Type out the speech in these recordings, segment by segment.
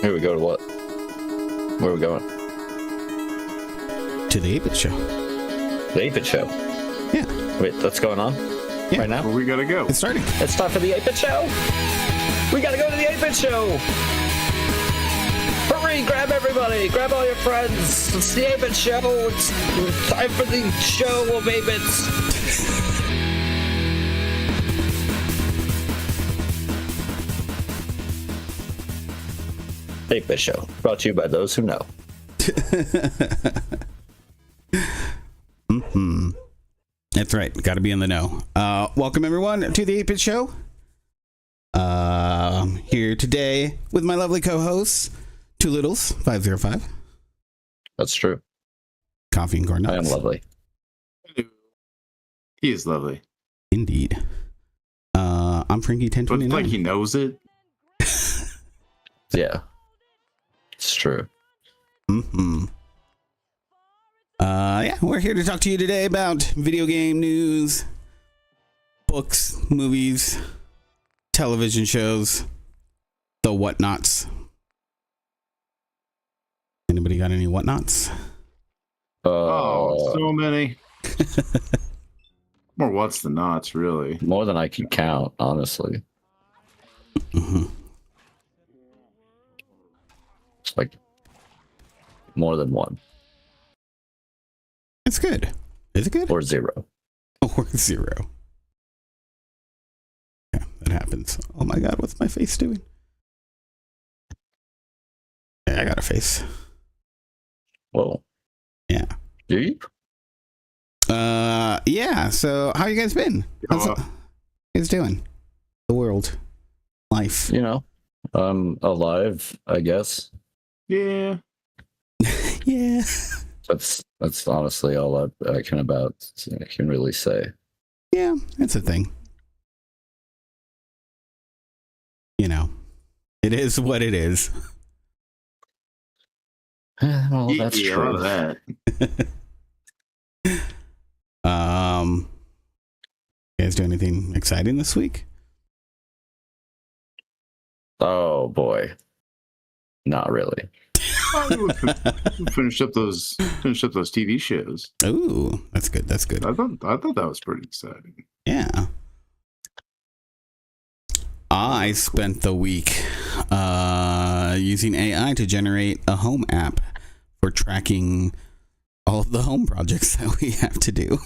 Here we go to what? Where are we going? To the 8-Bit Show. The 8-Bit Show. Yeah. Wait, that's going on right now? Well, we gotta go. It's starting. It's time for the 8-Bit Show. We gotta go to the 8-Bit Show. Hurry, grab everybody. Grab all your friends. It's the 8-Bit Show. It's time for the show of 8-Bits. Bit Show, brought to you by those who know. That's right. Got to be in the know. Welcome everyone to the 8-Bit Show. Here today with my lovely co-hosts, Two Littles 505. That's true. Coffee and corn nuts. I am lovely. He is lovely. Indeed. I'm Frankie But 1029. like he knows it. Yeah, it's true. Yeah, we're here to talk to you today about video game news, books, movies, television shows, the whatnots. Anybody got any whatnots? Oh, so many. More what's the knots, really. More than I can count, honestly. It's like more than one. It's good. Is it good? Or zero. Or zero. Yeah, that happens. Oh my god, what's my face doing? Yeah, I got a face. Whoa. Yeah. Do you? Yeah, so how you guys been? How's you guys doing? The world. Life. You know, I'm alive, I guess. Yeah. Yeah. That's honestly all I can really say. Yeah, it's a thing. You know, it is what it is. Well, that's Yeah, true. that. You guys do anything exciting this week? Oh boy, not really. We finished up those TV shows. Ooh, that's good. That's good. I thought that was pretty exciting. Yeah. I spent the week using AI to generate a home app for tracking all of the home projects that we have to do.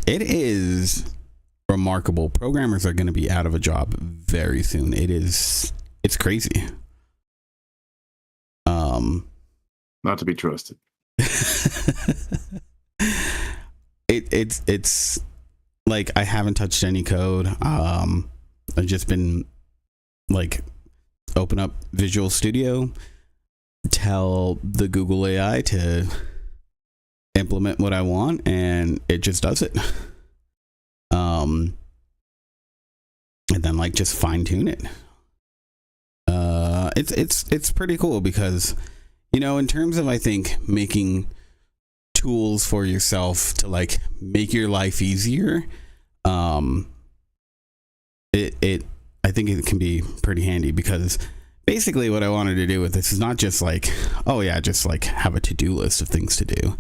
It is remarkable. Programmers are going to be out of a job very soon. It's crazy. Not to be trusted. It's like I haven't touched any code. I've just been like open up Visual Studio, tell the Google AI to implement what I want, and it just does it. And then like just fine tune it. It's pretty cool because, you know, in terms of I think making tools for yourself to like make your life easier, I think it can be pretty handy because basically what I wanted to do with this is not just like, oh yeah, just like have a to-do list of things to do,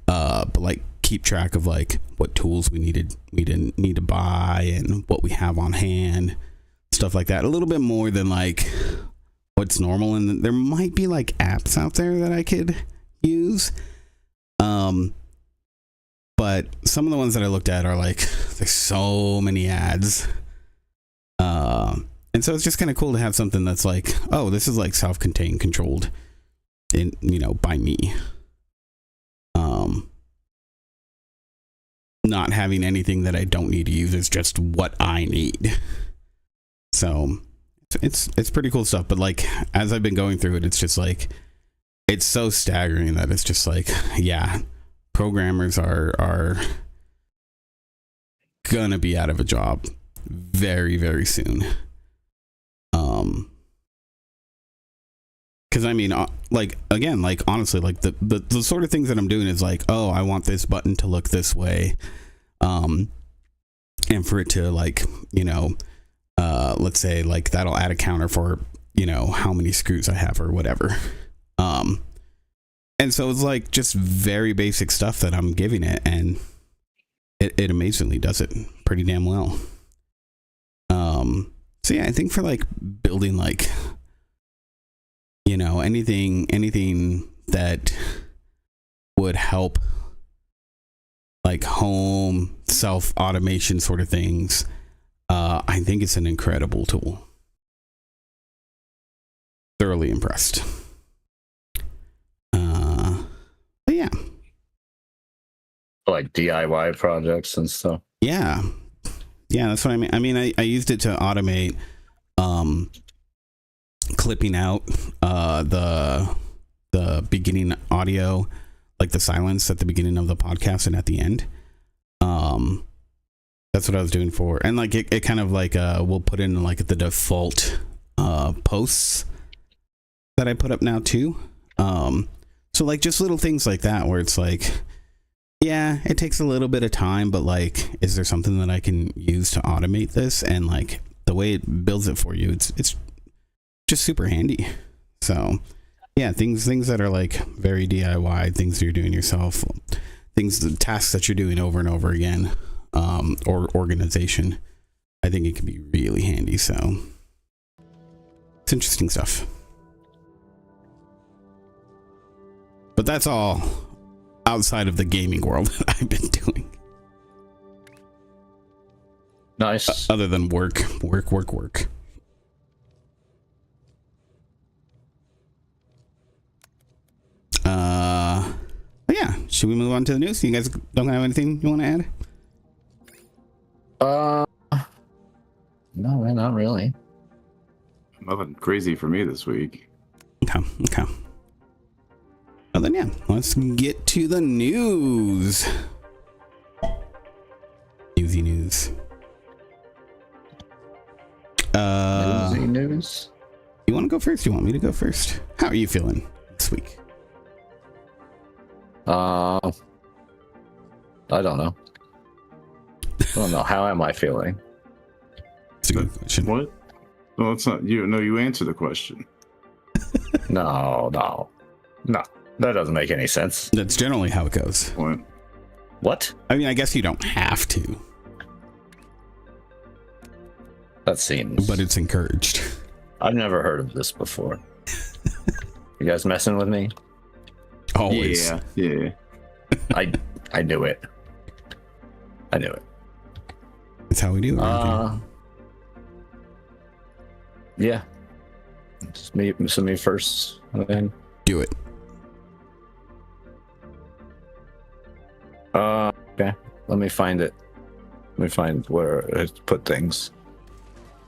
but like keep track of like what tools we didn't need to buy and what we have on hand, stuff like that. A little bit more than like what's normal, and there might be like apps out there that I could use. But some of the ones that I looked at are like, there's so many ads. And so it's just kind of cool to have something that's like, oh, this is like self-contained, controlled in, you know, by me. Not having anything that I don't need to use is just what I need. So it's pretty cool stuff. But like, as I've been going through it, it's just like, it's so staggering that it's just like, yeah, programmers are gonna be out of a job very, very soon. Because I mean, like, again, like, honestly, like the sort of things that I'm doing is like, oh, I want this button to look this way, and for it to like, you know, let's say like that'll add a counter for you know, how many screws I have or whatever. And so it's like just very basic stuff that I'm giving it, and it amazingly does it pretty damn well. So yeah, I think for like building, like, you know, anything that would help like home self automation sort of things, I think it's an incredible tool. Thoroughly impressed. But yeah. Like DIY projects and stuff. Yeah, that's what I mean. I mean, I used it to automate clipping out the beginning audio, like the silence at the beginning of the podcast and at the end. That's what I was doing for, and like it kind of like we'll put in like the default posts that I put up now too. So like just little things like that where it's like, yeah, it takes a little bit of time, but like, is there something that I can use to automate this? And like the way it builds it for you, it's just super handy. So yeah, things that are like very DIY, things that you're doing yourself, the tasks that you're doing over and over again, or organization, I think it can be really handy. So it's interesting stuff. But that's all outside of the gaming world that I've been doing. Nice. Other than work. But yeah, should we move on to the news? You guys don't have anything you want to add? No, man, not really. Nothing crazy for me this week. Okay. Well then, yeah, let's get to the news. Newsy news. Newsy news. You want to go first? You want me to go first? How are you feeling this week? I don't know. How am I feeling? It's a good question. What? Well, it's not you. No, you answer the question. No. That doesn't make any sense. That's generally how it goes. What? I mean, I guess you don't have to, That seems. but it's encouraged. I've never heard of this before. You guys messing with me? Always. Yeah. I knew it. That's how we do everything. Yeah. Just me first. Then. Do it. Okay. Let me find it. Let me find where I put things.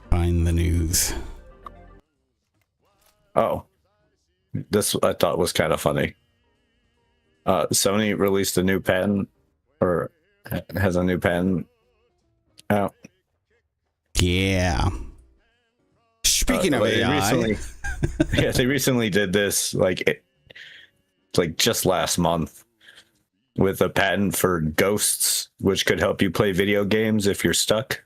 Find the news. Oh. This I thought was kind of funny. Sony released a new patent, or has a new patent out. Yeah. Speaking of AI, they recently did this like just last month with a patent for ghosts, which could help you play video games if you're stuck.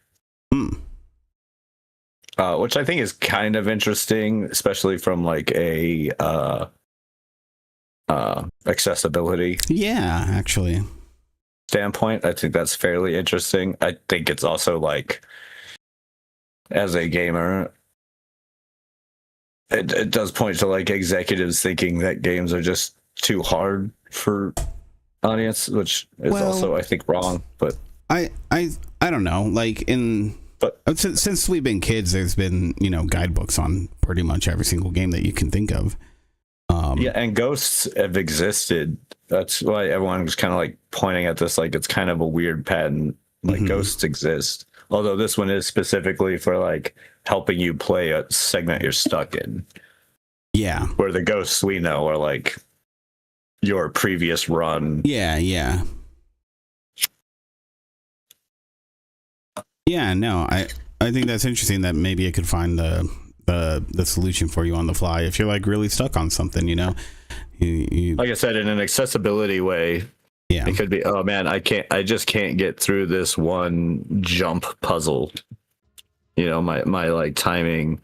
Which I think is kind of interesting, especially from like a accessibility actually. standpoint. I think that's fairly interesting. I think it's also like, as a gamer, it does point to like executives thinking that games are just too hard for audience, which is also I think wrong. But I don't know. Like since we've been kids, there's been guidebooks on pretty much every single game that you can think of. Yeah, and ghosts have existed. That's why everyone was kind of like pointing at this like it's kind of a weird patent. Like ghosts exist, although this one is specifically for like helping you play a segment you're stuck in. Yeah, where the ghosts we know are like your previous run. Yeah, no, I think that's interesting that maybe I could find the solution for you on the fly if you're like really stuck on something, you like I said, in an accessibility way. Yeah, it could be, oh man, I just can't get through this one jump puzzle. My like timing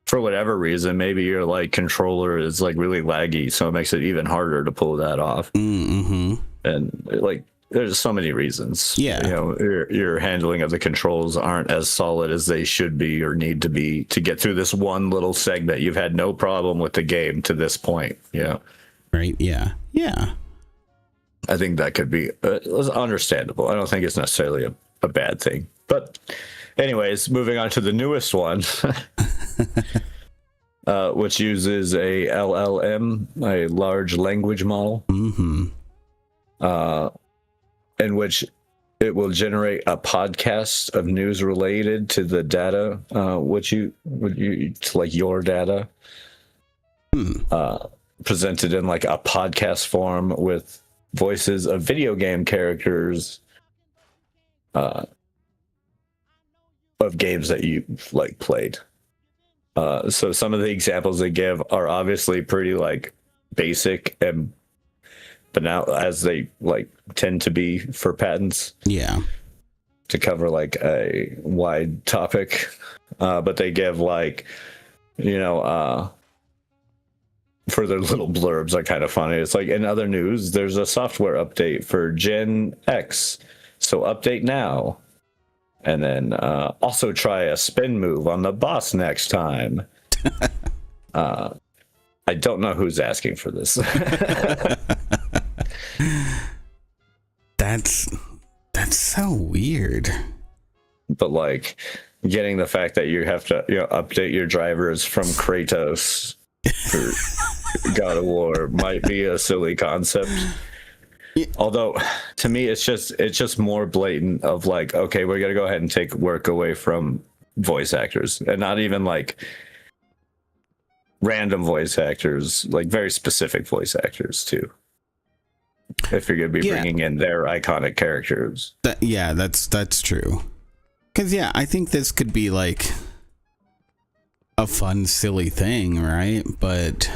for whatever reason, maybe your like controller is like really laggy, so it makes it even harder to pull that off. Mm-hmm. And like, there's so many reasons. Yeah. You know, your handling of the controls aren't as solid as they should be or need to be to get through this one little segment. You've had no problem with the game to this point. You know? Right. Yeah. Yeah. I think that could be understandable. I don't think it's necessarily a bad thing. But anyways, moving on to the newest one, which uses a LLM, a large language model, Mm-hmm. in which it will generate a podcast of news related to the data, which you to like your data, presented in like a podcast form with voices of video game characters, of games that you've like played. So some of the examples they give are obviously pretty like basic and banal, as they like tend to be for patents. Yeah. To cover like a wide topic, but they give like, you know, for their little blurbs are kind of funny. It's like, in other news, there's a software update for Gen X, so update now. And then also try a spin move on the boss next time. I don't know who's asking for this. That's so weird. But like getting the fact that you have to, you know, update your drivers from Kratos for God of War might be a silly concept. Yeah. Although to me it's just more blatant of like, okay, we're gonna go ahead and take work away from voice actors, and not even like random voice actors, like very specific voice actors too, if you're gonna be bringing in their iconic characters. That's true. Because I think this could be like a fun, silly thing, right? But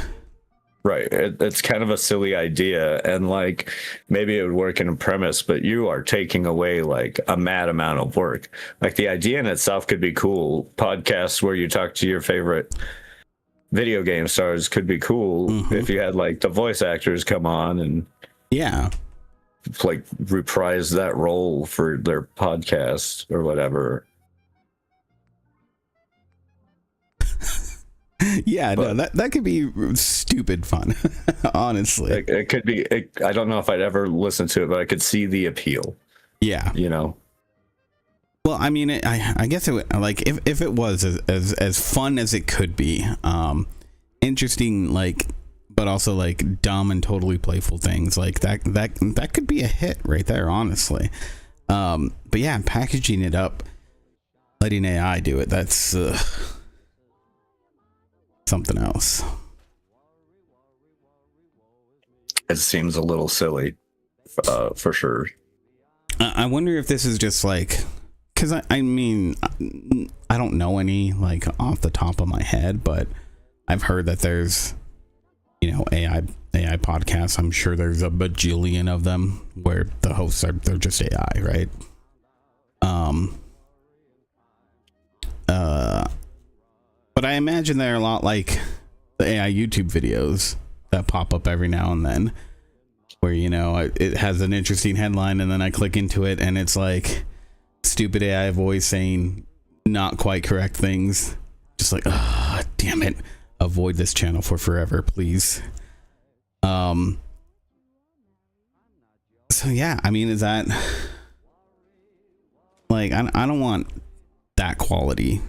right, it's kind of a silly idea, and like maybe it would work in a premise, but you are taking away like a mad amount of work. Like the idea in itself could be cool. Podcasts where you talk to your favorite video game stars could be cool if you had like the voice actors come on and like reprise that role for their podcast or whatever. That could be stupid fun. Honestly, it could be. I don't know if I'd ever listen to it, but I could see the appeal. Yeah, you know. Well, I mean, I guess it would, like if it was as fun as it could be, interesting, like, but also like dumb and totally playful things like that could be a hit right there, honestly. But yeah, packaging it up, letting AI do it, that's something else. It seems a little silly, for sure. I wonder if this is just like, because I mean, I don't know any like off the top of my head, but I've heard that there's, you know, AI podcasts. I'm sure there's a bajillion of them where the hosts they're just AI, right? But I imagine they're a lot like the AI YouTube videos that pop up every now and then, where, you know, it has an interesting headline and then I click into it and it's like stupid AI voice saying not quite correct things. Just like, damn it. Avoid this channel for forever, please. So yeah, I mean, is that like, I don't want that quality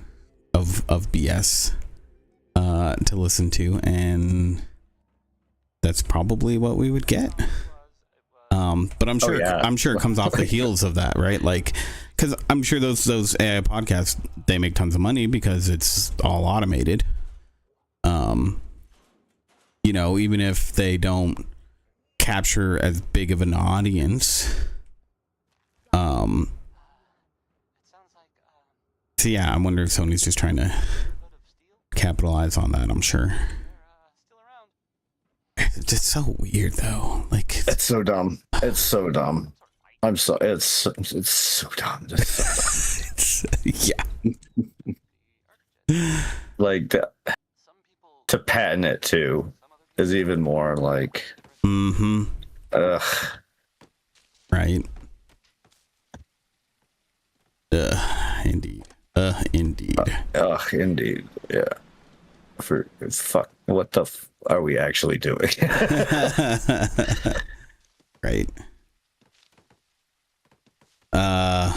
of BS to listen to, and that's probably what we would get. But I'm sure I'm sure it comes off the heels of that, right? Like, because I'm sure those AI podcasts, they make tons of money because it's all automated. You know, even if they don't capture as big of an audience. So yeah, I wonder if Sony's just trying to capitalize on that. I'm sure. It's just so weird, though. Like, it's so dumb. It's so dumb. It's so dumb. It's so dumb. Yeah. like to patent it too is even more like. Mm-hmm. Ugh. Right. Indeed. Indeed. Indeed. Yeah. For fuck, what the are we actually doing? Right. Well,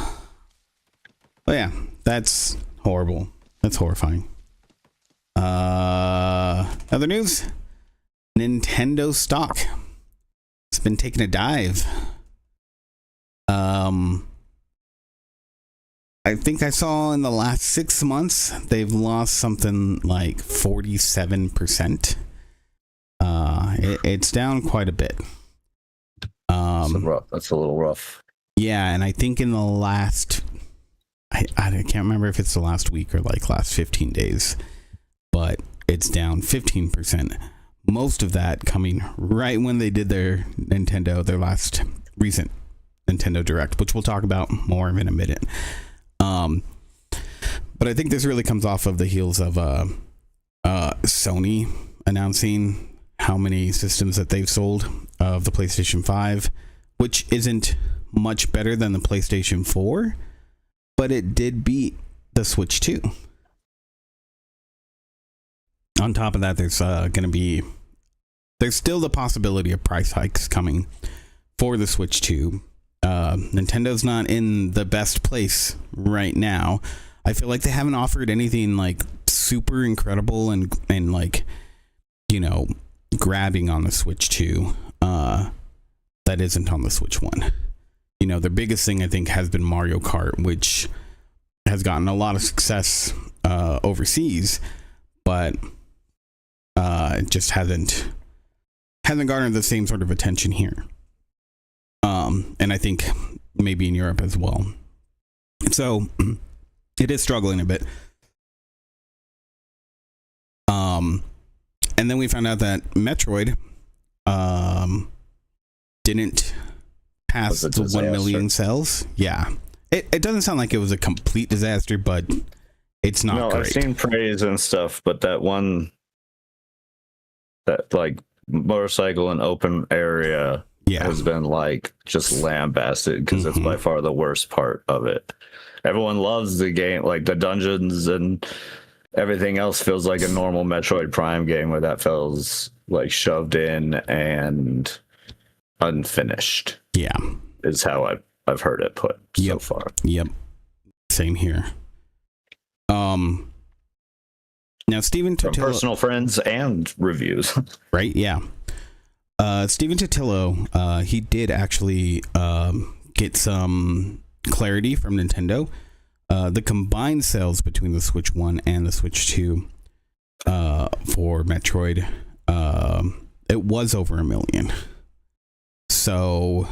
yeah, that's horrible. That's horrifying. Other news? Nintendo stock. It's been taking a dive. I think I saw in the last 6 months they've lost something like 47%. It's down quite a bit. That's a little rough. Yeah, and I think in the last, I can't remember if it's the last week or like last 15 days, but it's down 15%. Most of that coming right when they did their last recent Nintendo Direct, which we'll talk about more in a minute. But I think this really comes off of the heels of Sony announcing how many systems that they've sold of the PlayStation 5, which isn't much better than the PlayStation 4, but it did beat the Switch 2. On top of that, there's still the possibility of price hikes coming for the Switch 2. Nintendo's not in the best place right now. I feel like they haven't offered anything like super incredible and like, you know, grabbing on the Switch 2 that isn't on the Switch 1. You know, their biggest thing I think has been Mario Kart, which has gotten a lot of success overseas, but it just hasn't garnered the same sort of attention here. And I think maybe in Europe as well. So it is struggling a bit. And then we found out that Metroid didn't pass the 1 million sales. Yeah. It doesn't sound like it was a complete disaster, but it's not great. I've seen praise and stuff, but that like motorcycle and open area has been like just lambasted because it's by far the worst part of it. Everyone loves the game, like the dungeons and everything else feels like a normal Metroid Prime game where that feels like shoved in and unfinished. Yeah, is how I've heard it put so far. Yep, same here. Now Stephen Totillo, from personal friends and reviews, right? Yeah. Stephen Totillo, he did actually get some clarity from Nintendo. The combined sales between the Switch 1 and the Switch 2 for Metroid, it was over 1 million. So,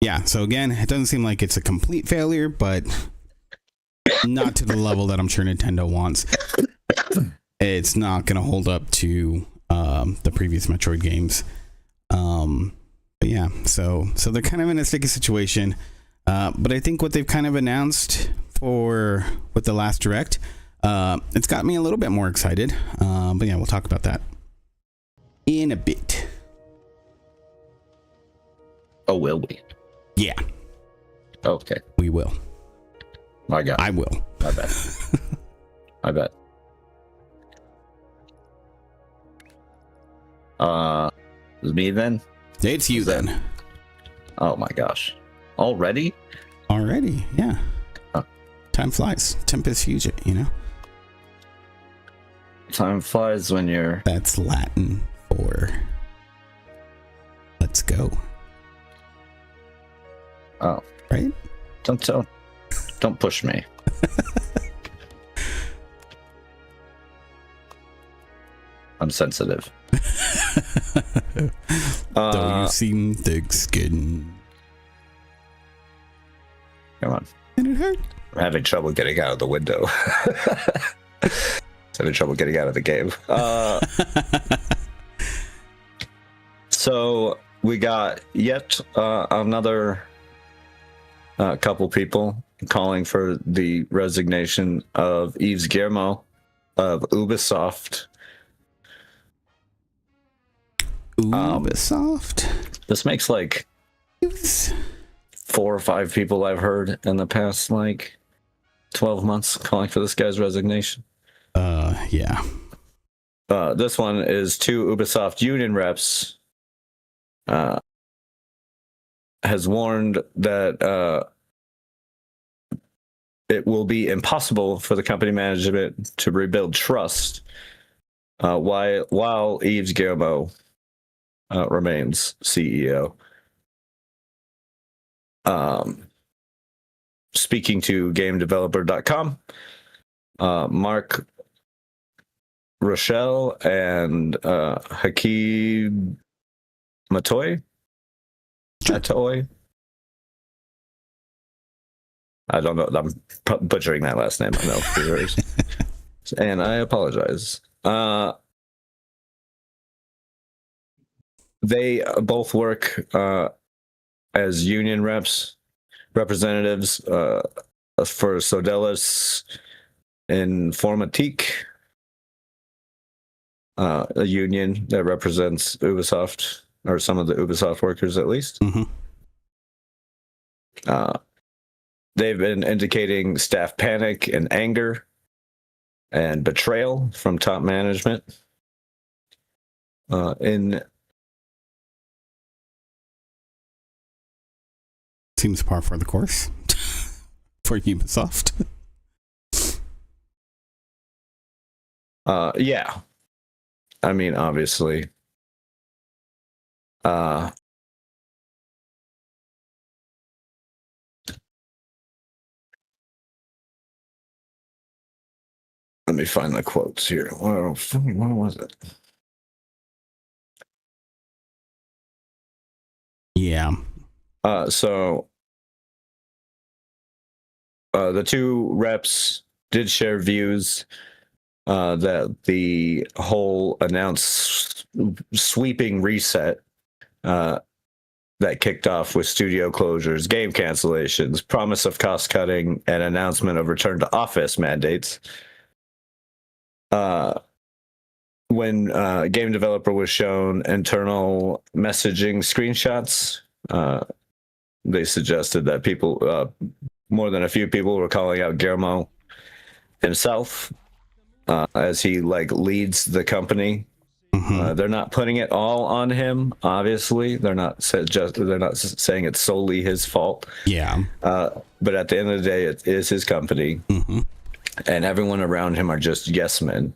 yeah. So again, it doesn't seem like it's a complete failure, but not to the level that I'm sure Nintendo wants. It's not going to hold up to the previous Metroid games. But yeah, so they're kind of in a sticky situation. But I think what they've kind of announced with the last Direct, it's got me a little bit more excited. But yeah, we'll talk about that in a bit. Oh, will we? Yeah. Okay. We will. My God. I will. I bet. I bet. It's me then? It's you then. Oh my gosh. Already? Already, yeah. Oh. Time flies. Tempus fugit, you know? Time flies when you're... That's Latin for let's go. Oh. Right? Don't push me. I'm sensitive. Though you seem thick-skinned. Come on. And it hurt. I'm having trouble getting out of the window. Having trouble getting out of the game. So we got yet another couple people calling for the resignation of Yves Guillemot of Ubisoft. Ubisoft. This makes like It 4 or 5 people I've heard in the past like 12 months calling for this guy's resignation. Yeah. This one is 2 Ubisoft union reps. Has warned that it will be impossible for the company management to rebuild trust while Yves Guillemot remains CEO. Speaking to GameDeveloper.com, Mark Rochelle and Hakeem Matoy. I don't know. I'm butchering that last name. I know. And I apologize. They both work as union representatives for Sodelis Informatique, a union that represents Ubisoft, or some of the Ubisoft workers at least. Mm-hmm. They've been indicating staff panic and anger and betrayal from top management. Seems par for the course for Ubisoft. Yeah. I mean, obviously. Let me find the quotes here. Where was it? Yeah. So the 2 reps did share views that the whole announced sweeping reset that kicked off with studio closures, game cancellations, promise of cost cutting, and announcement of return to office mandates. When Game Developer was shown internal messaging screenshots, they suggested that people, more than a few people, were calling out Guillermo himself as he like leads the company. Mm-hmm. They're not putting it all on him. Obviously, they're not saying it's solely his fault. Yeah. But at the end of the day, it is his company, Mm-hmm. and everyone around him are just yes men.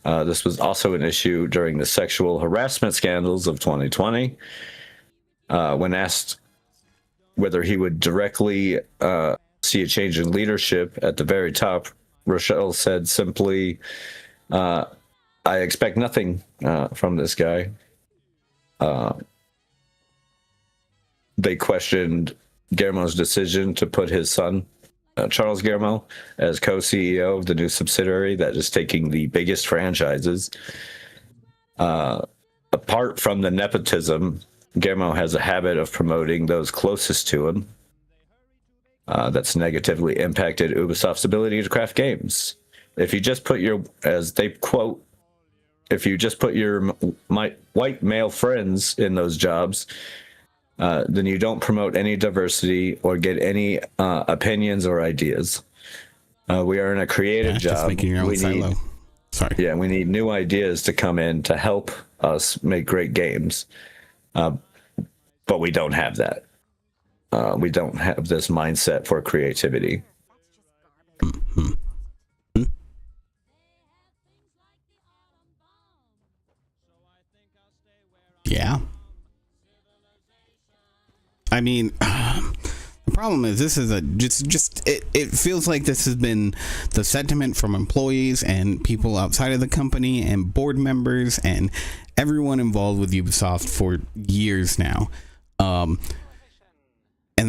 This was also an issue during the sexual harassment scandals of 2020. When asked whether he would directly see a change in leadership at the very top, Rochelle said simply, I expect nothing from this guy. They questioned Guillermo's decision to put his son, Charles Guillermo, as co-CEO of the new subsidiary that is taking the biggest franchises. Apart from the nepotism, Guillermo has a habit of promoting those closest to him. That's negatively impacted Ubisoft's ability to craft games. If you just put your, as they quote, if you just put your white male friends in those jobs, then you don't promote any diversity or get any opinions or ideas. We are in a creative job. Just making your own silo. Sorry. Yeah, we need new ideas to come in to help us make great games. But we don't have that. We don't have this mindset for creativity. Mm-hmm. Yeah. I mean, the problem is this is it feels like this has been the sentiment from employees and people outside of the company and board members and everyone involved with Ubisoft for years now. And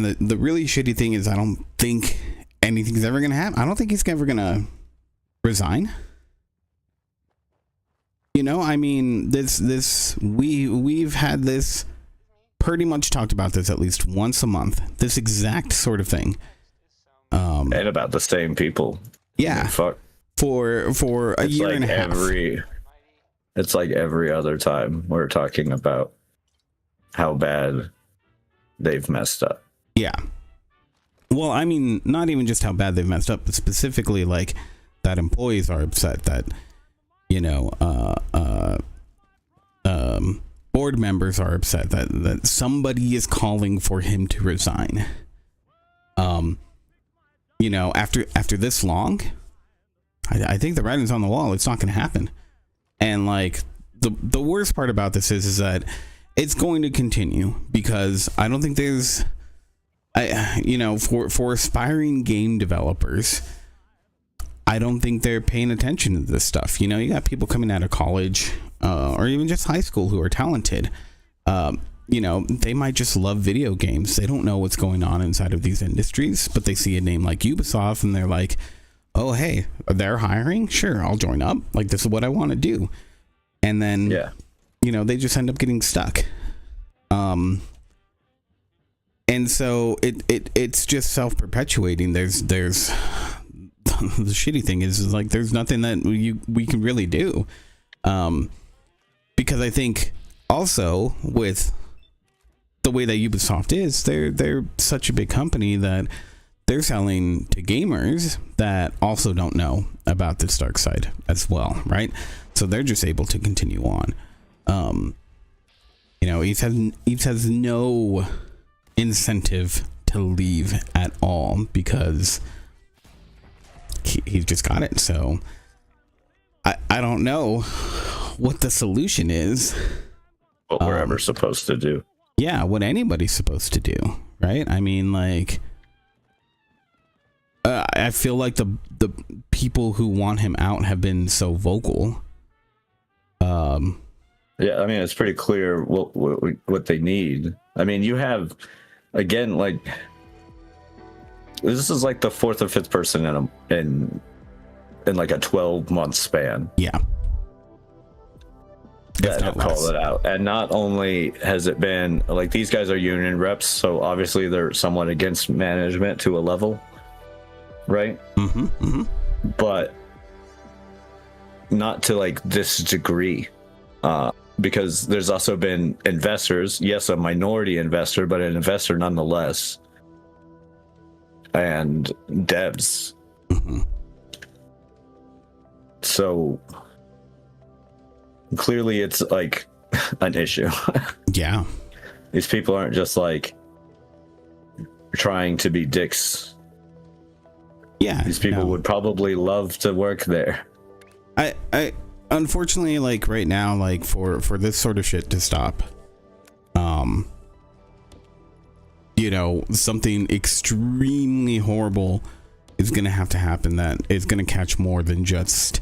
the really shitty thing is I don't think anything's ever going to happen. I don't think he's ever going to resign. You know, I mean, we've had this pretty much talked about this at least once a month. This exact sort of thing. And about the same people. Yeah. I mean, fuck. for a It's year like and a half. it's like every other time we're talking about how bad they've messed up. Yeah. Well, I mean, not even just how bad they've messed up, but specifically like that employees are upset that, you know, board members are upset that somebody is calling for him to resign. You know, after this long, I think the writing's on the wall. It's not going to happen. And like the worst part about this is that it's going to continue, because I don't think there's, you know, for aspiring game developers, I don't think they're paying attention to this stuff. You know, you got people coming out of college or even just high school who are talented. You know, they might just love video games. They don't know what's going on inside of these industries, but they see a name like Ubisoft and they're like, oh, hey, they're hiring? Sure, I'll join up. Like, this is what I want to do. And then, Yeah. you know, they just end up getting stuck. And so it's just self-perpetuating. There's the shitty thing is like there's nothing that we can really do. Because I think also with the way that Ubisoft is, they're such a big company that they're selling to gamers that also don't know about this dark side as well, right? So they're just able to continue on. You know, Eves has no incentive to leave at all because he's just got it. So I don't know what the solution is. What we're ever supposed to do. Yeah, what anybody's supposed to do, right? I mean, like, I feel like the people who want him out have been so vocal. Yeah, I mean, it's pretty clear what they need. I mean, you have, again, like, this is like the fourth or fifth person in like a 12-month span. Yeah. That have called it out. And not only has it been like, these guys are union reps, so obviously they're somewhat against management to a level, right? But not to like this degree, because there's also been investors, yes, a minority investor, but an investor nonetheless, and devs. So clearly it's like an issue. Yeah. These people aren't just like trying to be dicks. Yeah. These people would probably love to work there. I unfortunately, like right now, like for this sort of shit to stop, you know, something extremely horrible is going to have to happen that is going to catch more than just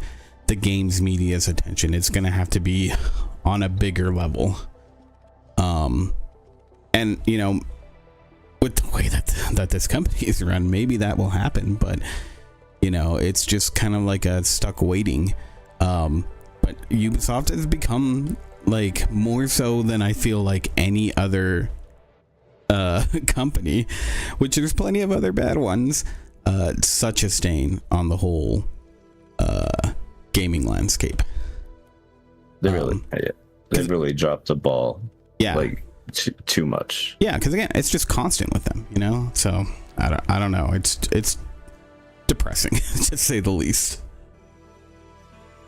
the games media's attention. It's going to have to be on a bigger level. And you know, with the way that this company is run, maybe that will happen, but you know, it's just kind of like a stuck waiting. But Ubisoft has become like more so than I feel like any other company, which there's plenty of other bad ones, such a stain on the whole gaming landscape. They really dropped the ball. Yeah, like too much. Yeah, because again, it's just constant with them, you know. So I don't know. It's depressing to say the least.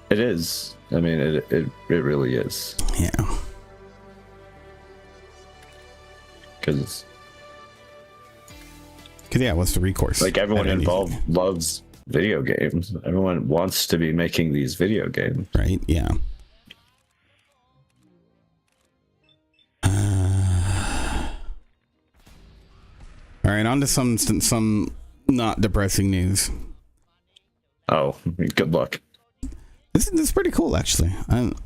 It is. I mean, it really is. Yeah. Because yeah, what's the recourse? Like, everyone involved loves video games. Everyone wants to be making these video games, right? Yeah. All right, on to some not depressing news. Oh, good luck. This is pretty cool, actually.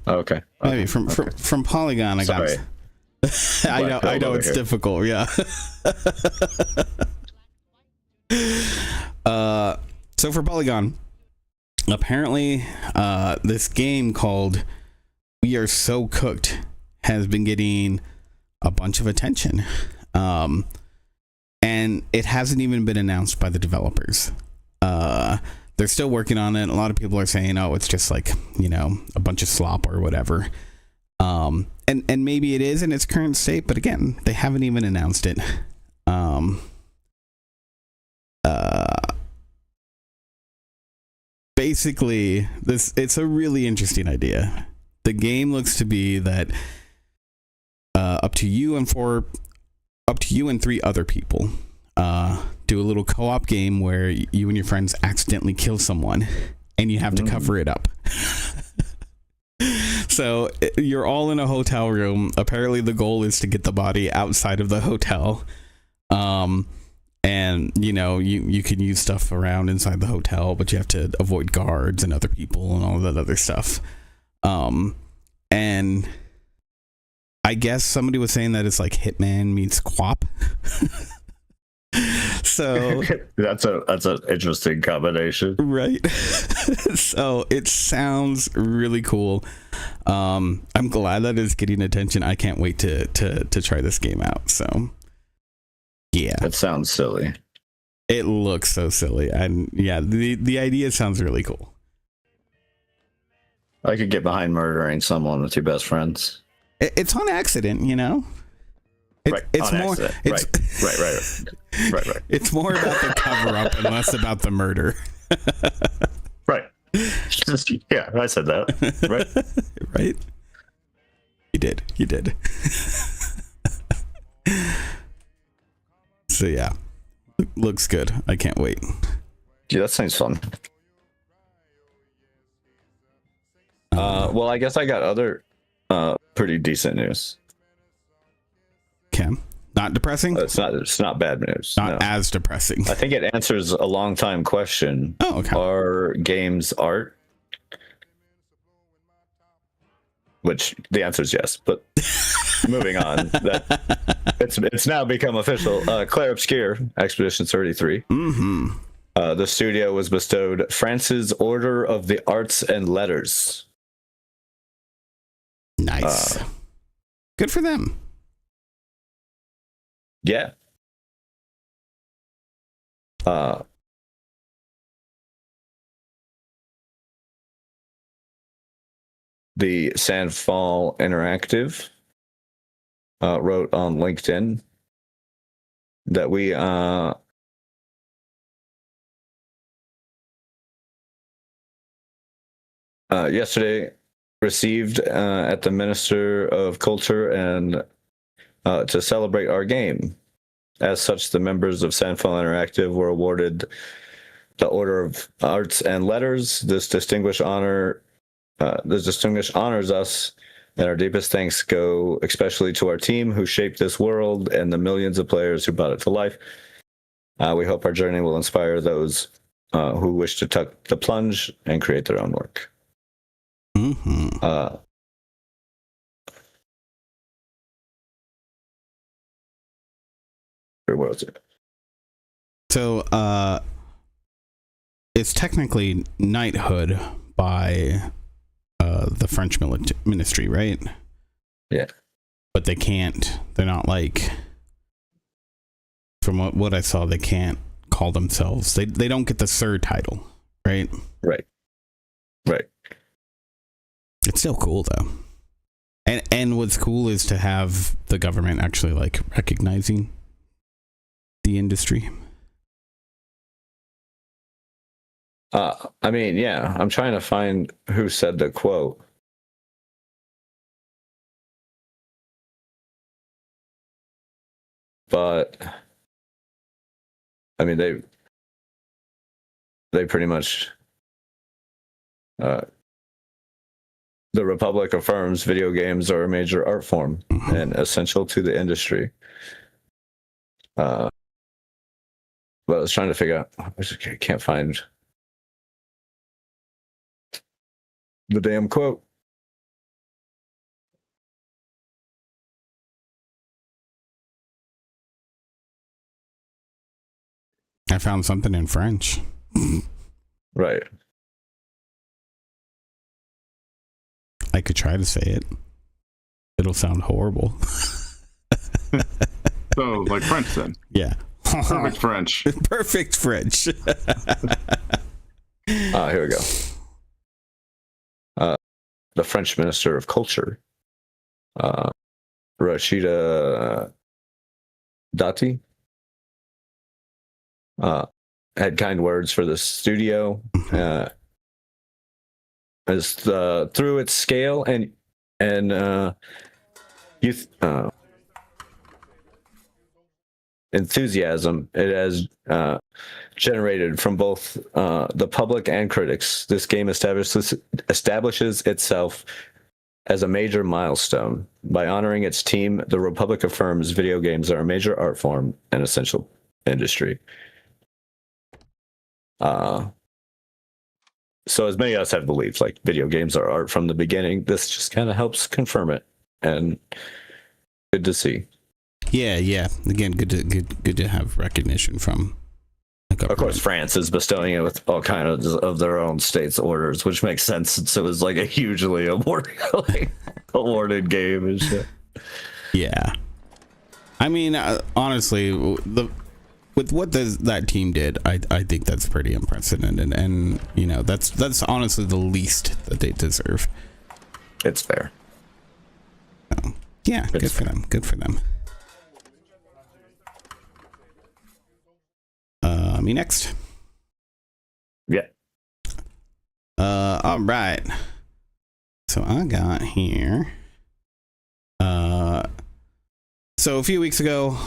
Okay. Maybe from Polygon, I got. I know it's difficult. Yeah. So for Polygon, apparently, this game called We Are So Cooked has been getting a bunch of attention. And it hasn't even been announced by the developers. The they're still working on it. A lot of people are saying, oh, it's just like, a bunch of slop or whatever. And maybe it is in its current state, but again, they haven't even announced it. Basically, it's a really interesting idea. The game looks to be that up to you and 3 other people do a little co-op game where you and your friends accidentally kill someone and you have to cover it up. So you're all in a hotel room. Apparently the goal is to get the body outside of the hotel. And you can use stuff around inside the hotel, but you have to avoid guards and other people and all that other stuff. And I guess somebody was saying that it's like Hitman meets Quap. So that's an interesting combination, right? So it sounds really cool. I'm glad that it's getting attention. I can't wait to try this game out. So yeah, it sounds silly. It looks so silly, and yeah, the idea sounds really cool. I could get behind murdering someone with your best friends. It's on accident, Right. It's more about the cover up and less about the murder. Right. Yeah, I said that. Right. Right. You did. So yeah, looks good. I can't wait. Yeah, that sounds fun. Well, I guess I got other pretty decent news. Cam, not depressing. It's not bad news. Not as depressing. I think it answers a long time question. Oh, okay. Are games art? Which the answer is yes, but moving on. It's now become official. Claire Obscure, Expedition 33. Mm-hmm. The studio was bestowed France's Order of the Arts and Letters. Nice. Good for them. Yeah. The Sandfall Interactive wrote on LinkedIn that we yesterday received at the Minister of Culture and to celebrate our game. As such, the members of Sandfall Interactive were awarded the Order of Arts and Letters. This distinguished honors us, and our deepest thanks go especially to our team who shaped this world and the millions of players who brought it to life. We hope our journey will inspire those who wish to take the plunge and create their own work. Mm-hmm. Where was it? So, it's technically knighthood by the French ministry, right? Yeah. But they can't. They're not like. From what I saw, they can't call themselves. They don't get the Sir title, right? Right. It's still cool though. And what's cool is to have the government actually like recognizing the industry. I mean, yeah, I'm trying to find who said the quote. But I mean, they pretty much the Republic affirms video games are a major art form and essential to the industry. But I was trying to figure out, I can't find the damn quote. I found something in French. Right. I could try to say it. It'll sound horrible. So, like French then. Yeah. Perfect French. Perfect French. Here we go. The French Minister of Culture, Rachida Dati, had kind words for the studio. As through its scale and youth enthusiasm it has generated from both the public and critics, this game establishes itself as a major milestone. By honoring its team, the Republic affirms video games are a major art form and essential industry. So as many of us have believed, like, video games are art from the beginning, this just kind of helps confirm it, and good to see. Yeah. Again, good to have recognition from the government. Of course, France is bestowing it with all kinds of their own states' orders, which makes sense since it was like a hugely awarded game and shit. Yeah. I mean, honestly, with what that team did, I think that's pretty unprecedented, and you know, that's honestly the least that they deserve. It's fair. So, yeah, good for them. Good for them. Me next. Yeah. All right. So I got here. So a few weeks ago,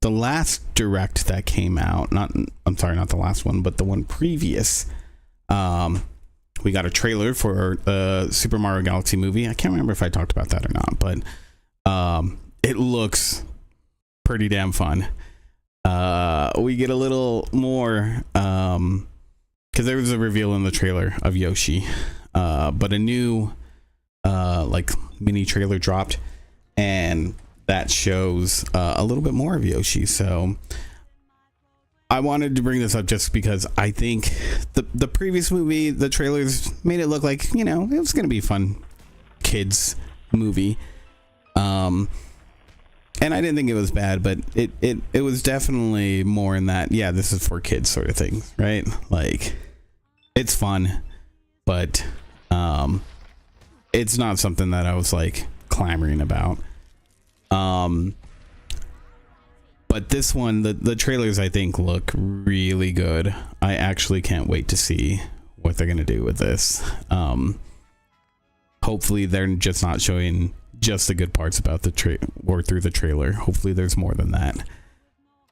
the last direct that came out, not the last one, but the one previous, we got a trailer for the Super Mario Galaxy movie. I can't remember if I talked about that or not, but it looks pretty damn fun. We get a little more, because there was a reveal in the trailer of Yoshi, but a new like mini trailer dropped, and that shows a little bit more of Yoshi. So I wanted to bring this up just because I think the previous movie, the trailers made it look like, you know, it was gonna be a fun kids movie, and I didn't think it was bad, but it was definitely more in that, yeah, this is for kids sort of thing, right? Like, it's fun, but it's not something that I was like clamoring about. But this one, the trailers, I think, look really good. I actually can't wait to see what they're gonna do with this. Hopefully they're just not showing just the good parts about the or through the trailer. Hopefully there's more than that.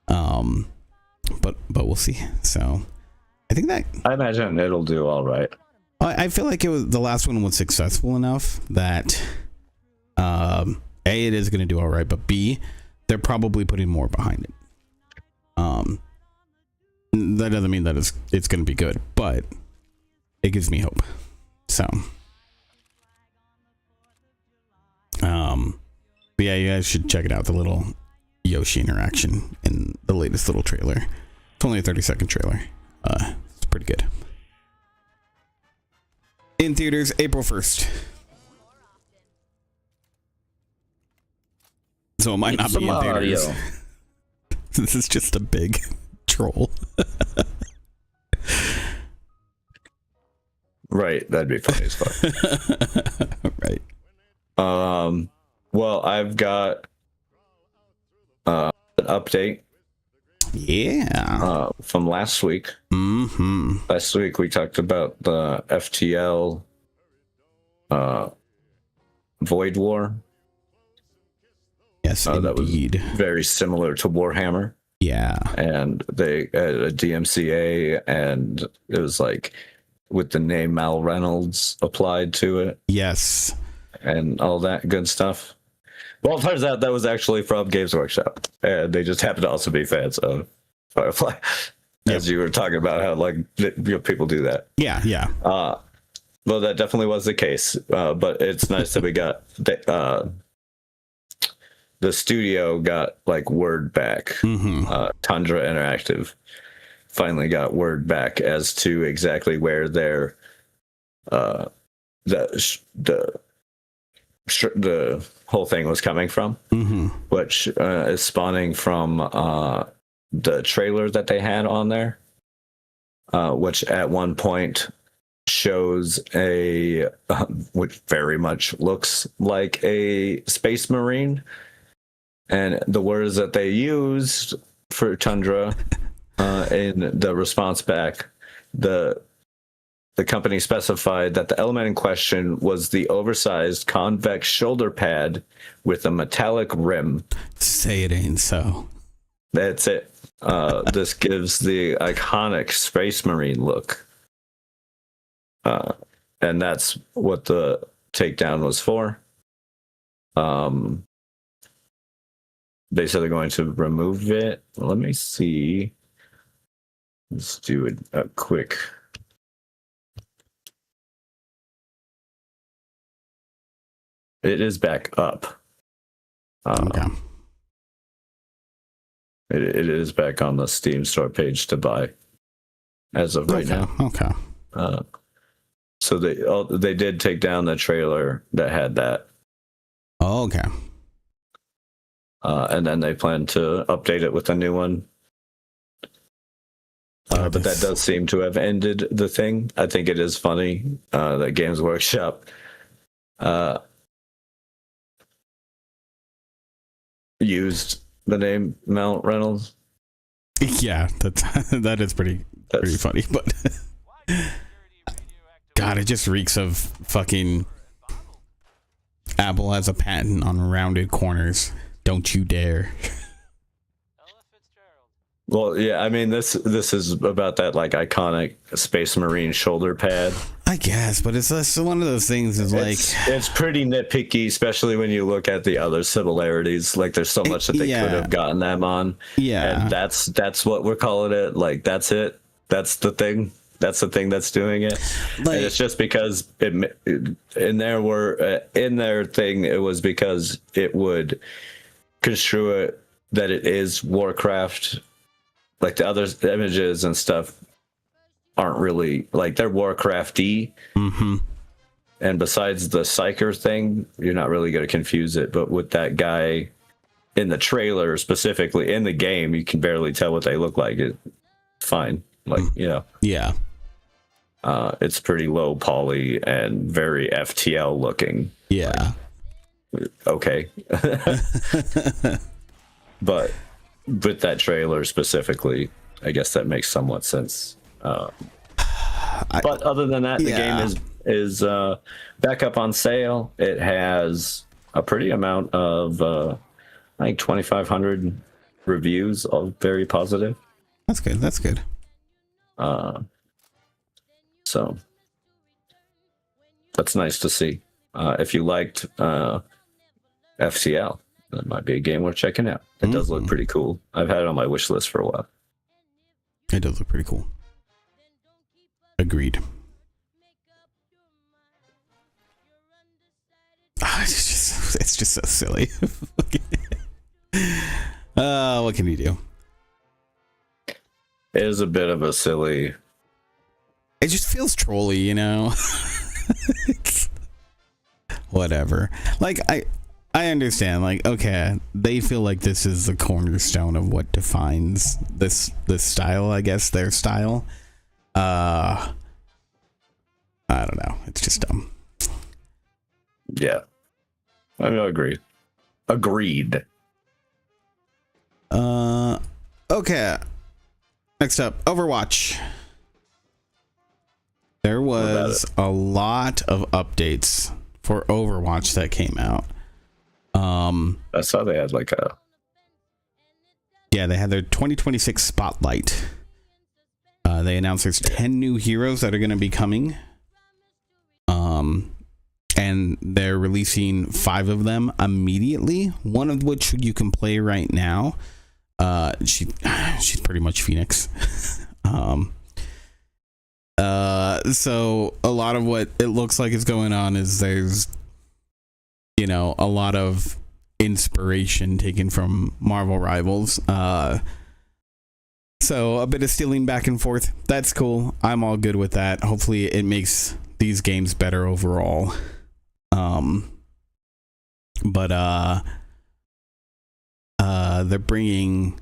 But we'll see. So I think that, I imagine it'll do all right. I feel like the last one was successful enough that A, it is going to do all right, but B, they're probably putting more behind it. That doesn't mean that it's going to be good, but it gives me hope. So but yeah, you guys should check it out, the little Yoshi interaction in the latest little trailer. It's only a 30-second trailer. It's pretty good. In theaters, April 1st. So it might not be in theaters. This is just a big troll. Right, that'd be funny as fuck. Right. Well, I've got an update. Yeah. From last week. Mm-hmm. Last week we talked about the FTL Void War. Yes, that was indeed. very similar to Warhammer. Yeah. And they had a DMCA, and it was like with the name Mal Reynolds applied to it. Yes. And all that good stuff. Well, it turns out that was actually from Games Workshop, and they just happen to also be fans of Firefly. As you were talking about how, like, people do that. Yeah. Well, that definitely was the case. But it's nice that we got the studio got like word back. Mm-hmm. Tundra Interactive finally got word back as to exactly where their the whole thing was coming from, Mm-hmm. which is spawning from the trailer that they had on there. which at one point shows a which very much looks like a space marine, and the words that they used for Tundra in the response back, the company specified that the element in question was the oversized convex shoulder pad with a metallic rim. Say it ain't so. That's it. This gives the iconic Space Marine look. And that's what the takedown was for. They said they're going to remove it. Let me see. Let's do a quick. It is back up. Okay. It is back on the Steam store page to buy as of right now. Okay. So they did take down the trailer that had that. Oh, okay. And then they plan to update it with a new one. But that does seem to have ended the thing. I think it is funny that Games Workshop used the name Mount Reynolds. Yeah, that is pretty funny, but God, it just reeks of fucking Apple has a patent on rounded corners. Don't you dare. Well, yeah, I mean this is about that like iconic Space Marine shoulder pad. I guess, but it's just one of those things is like it's pretty nitpicky, especially when you look at the other similarities. Like there's so much that they could have gotten them on. Yeah. And that's what we're calling it. Like that's it. That's the thing. That's the thing that's doing it. Like, and it's just because in their thing, it was because it would construe it that it is Warcraft. Like the other images and stuff aren't really like they're Warcrafty. Mm-hmm. And besides the Psyker thing, you're not really going to confuse it. But with that guy in the trailer, specifically in the game, you can barely tell what they look like. It's fine. Like, you know. Yeah. It's pretty low poly and very FTL looking. Yeah. Okay. But with that trailer specifically, I guess that makes somewhat sense. But other than that, the game is back up on sale. It has a pretty amount of, I think, 2,500 reviews, all very positive. That's good. That's good. So that's nice to see. If you liked FTL, that might be a game worth checking out. It does look pretty cool. I've had it on my wish list for a while. It does look pretty cool. Agreed. It's just so silly. What can you do? It is a bit of a silly. It just feels trolly, you know. Whatever. Like I understand. Like, okay, they feel like this is the cornerstone of what defines this style. I guess their style. I don't know. It's just dumb. Yeah, I agree. Agreed. Okay. Next up, Overwatch. There was a lot of updates for Overwatch that came out. I saw they had like a... Yeah, they had their 2026 Spotlight. They announced there's 10 new heroes that are going to be coming. And they're releasing 5 of them immediately, one of which you can play right now. She's pretty much Phoenix. So a lot of what it looks like is going on is there's, you know, a lot of inspiration taken from Marvel Rivals. So a bit of stealing back and forth. That's cool. I'm all good with that. Hopefully it makes these games better overall. But they're bringing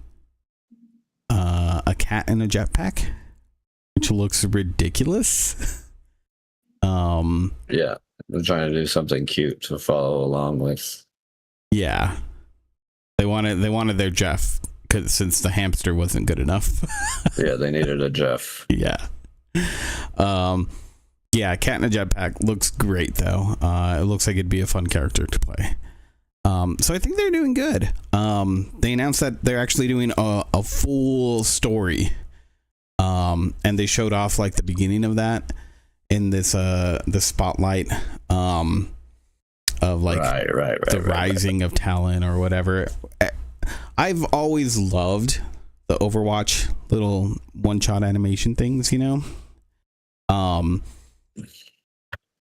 a cat in a jetpack. which looks ridiculous. Yeah, I'm trying to do something cute to follow along with. Yeah, they wanted their Jeff, because since the hamster wasn't good enough. Yeah, they needed a Jeff. Yeah. Yeah, Cat in a Jetpack looks great though. It looks like it'd be a fun character to play. So I think they're doing good. They announced that they're actually doing a full story. And they showed off like the beginning of that in this the spotlight of like the rising of Talon or whatever. I've always loved the Overwatch little one-shot animation things, you know.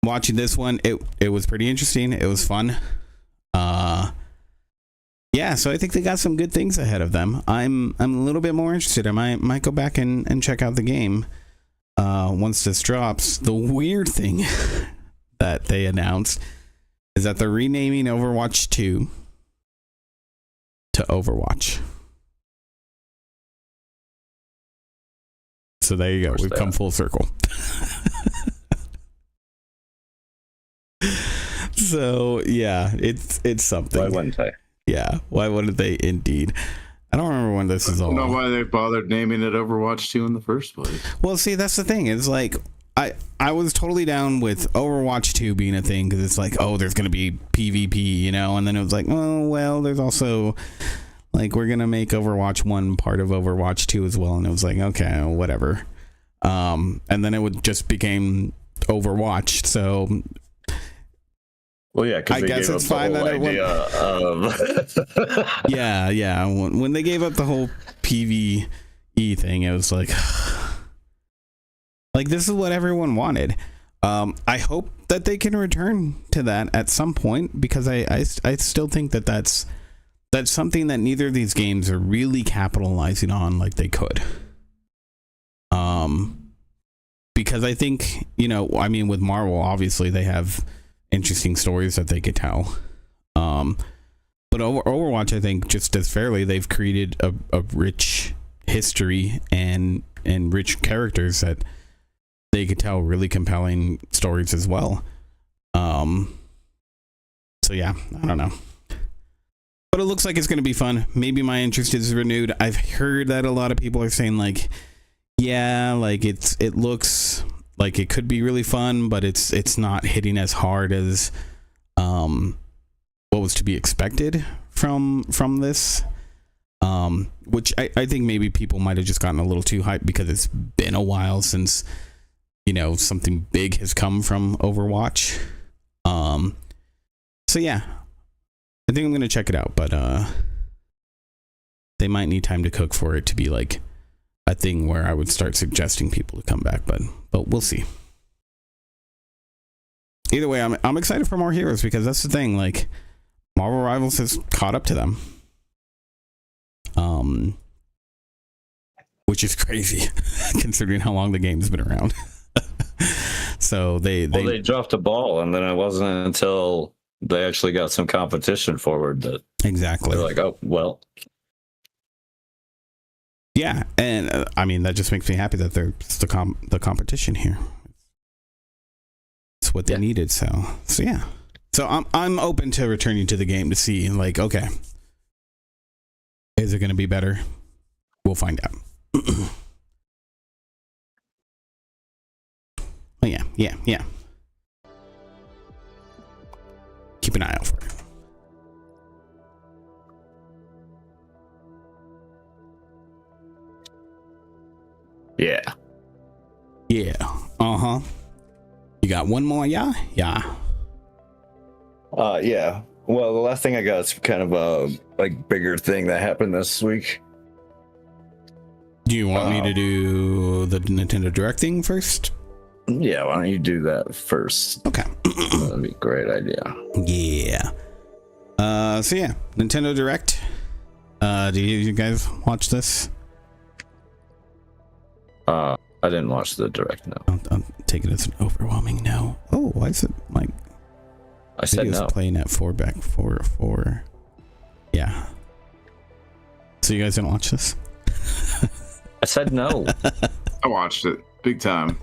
Watching this one, it was pretty interesting. It was fun. Yeah, so I think they got some good things ahead of them. I'm a little bit more interested. I might go back and check out the game once this drops. The weird thing that they announced is that they're renaming Overwatch 2 to Overwatch. So there you go. We've come full circle. So yeah, it's something. Why wouldn't they? Yeah, why wouldn't they? Indeed. I don't remember when this is all. I don't know why they bothered naming it Overwatch 2 in the first place. Well, see, that's the thing. It's like I was totally down with Overwatch 2 being a thing because it's like, oh, there's gonna be PvP, you know, and then it was like, oh well, there's also like we're gonna make Overwatch 1 part of Overwatch 2 as well, and it was like, okay, whatever. And then it would just became Overwatch, so. Well, yeah, I guess it's fine that it went. Yeah. When they gave up the whole PvE thing, it was like this is what everyone wanted. I hope that they can return to that at some point because I still think that that's something that neither of these games are really capitalizing on like they could. Because I think, you know, I mean, with Marvel, obviously they have interesting stories that they could tell. But Overwatch, I think, just as fairly, they've created a rich history and rich characters that they could tell really compelling stories as well. So yeah, I don't know. But it looks like it's going to be fun. Maybe my interest is renewed. I've heard that a lot of people are saying like, yeah, like it looks like it could be really fun, but it's not hitting as hard as what was to be expected from this. Which I think maybe people might have just gotten a little too hyped because it's been a while since, you know, something big has come from Overwatch. So yeah, I think I'm gonna check it out, but they might need time to cook for it to be like a thing where I would start suggesting people to come back, but we'll see. Either way, I'm excited for more heroes because that's the thing, like Marvel Rivals has caught up to them. Which is crazy considering how long the game's been around. So they dropped the ball, and then it wasn't until they actually got some competition forward that exactly they're like, oh well. Yeah, and I mean that just makes me happy that there's the competition here. It's what they needed, so yeah. So I'm open to returning to the game to see, like, okay, is it going to be better? We'll find out. Oh yeah. Keep an eye out for it. Yeah. Uh-huh. You got one more, yeah? Yeah. Well, the last thing I got is kind of a like bigger thing that happened this week. Do you want me to do the Nintendo Direct thing first? Yeah, why don't you do that first? Okay. That'd be a great idea. Yeah. So yeah, Nintendo Direct. Do you guys watch this? I didn't watch the Direct, no. I'll take it as an overwhelming no. Oh, why is it like I said no. Playing at 4:4. Yeah. So you guys didn't watch this? I said no. I watched it. big time.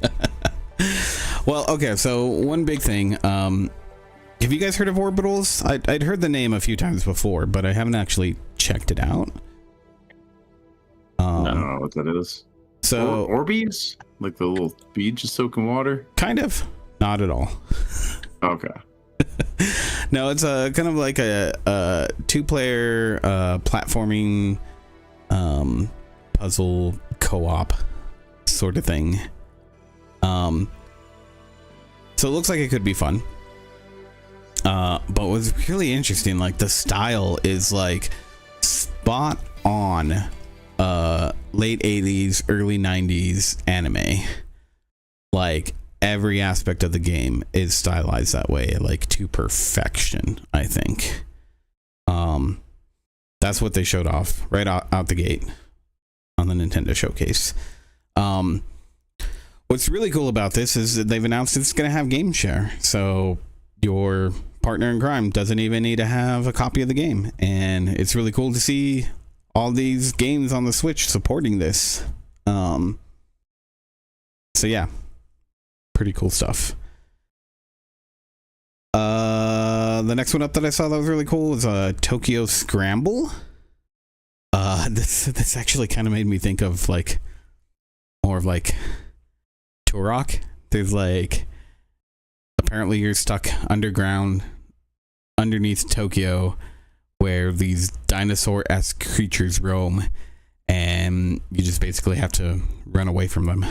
Well, okay, so one big thing. Have you guys heard of Orbitals? I'd heard the name a few times before, but I haven't actually checked it out. I don't know what that is. So Orbeez? Like the little bead just soaking water? kind of, not at all. Okay. No, it's a kind of like a two-player platforming puzzle co-op sort of thing. So it looks like it could be fun. But what's really interesting, like the style is like spot on late 80s, early 90s anime. Like every aspect of the game is stylized that way, like to perfection, I think. That's what they showed off right out the gate on the Nintendo showcase. What's really cool about this is that they've announced it's going to have game share. So your partner in crime doesn't even need to have a copy of the game. And it's really cool to see all these games on the Switch supporting this. So yeah, pretty cool stuff. The next one up that I saw that was really cool was Tokyo Scramble. This actually kind of made me think of like more of like Turok. There's like apparently you're stuck underground underneath Tokyo where these dinosaur-esque creatures roam, and you just basically have to run away from them.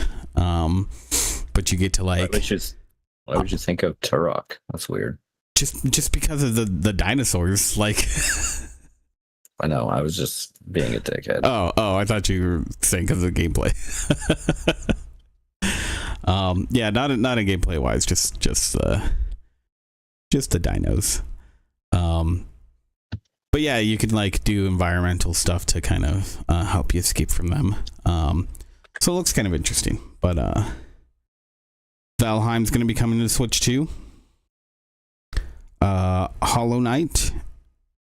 But you get to like why would you think of Turok? That's weird. Just because of the dinosaurs, like. I know. I was just being a dickhead. Oh! I thought you were saying because of the gameplay. Yeah, not in gameplay wise, just the dinos. But yeah, you can like do environmental stuff to kind of help you escape from them. So it looks kind of interesting. But Valheim's going to be coming to Switch too. Hollow Knight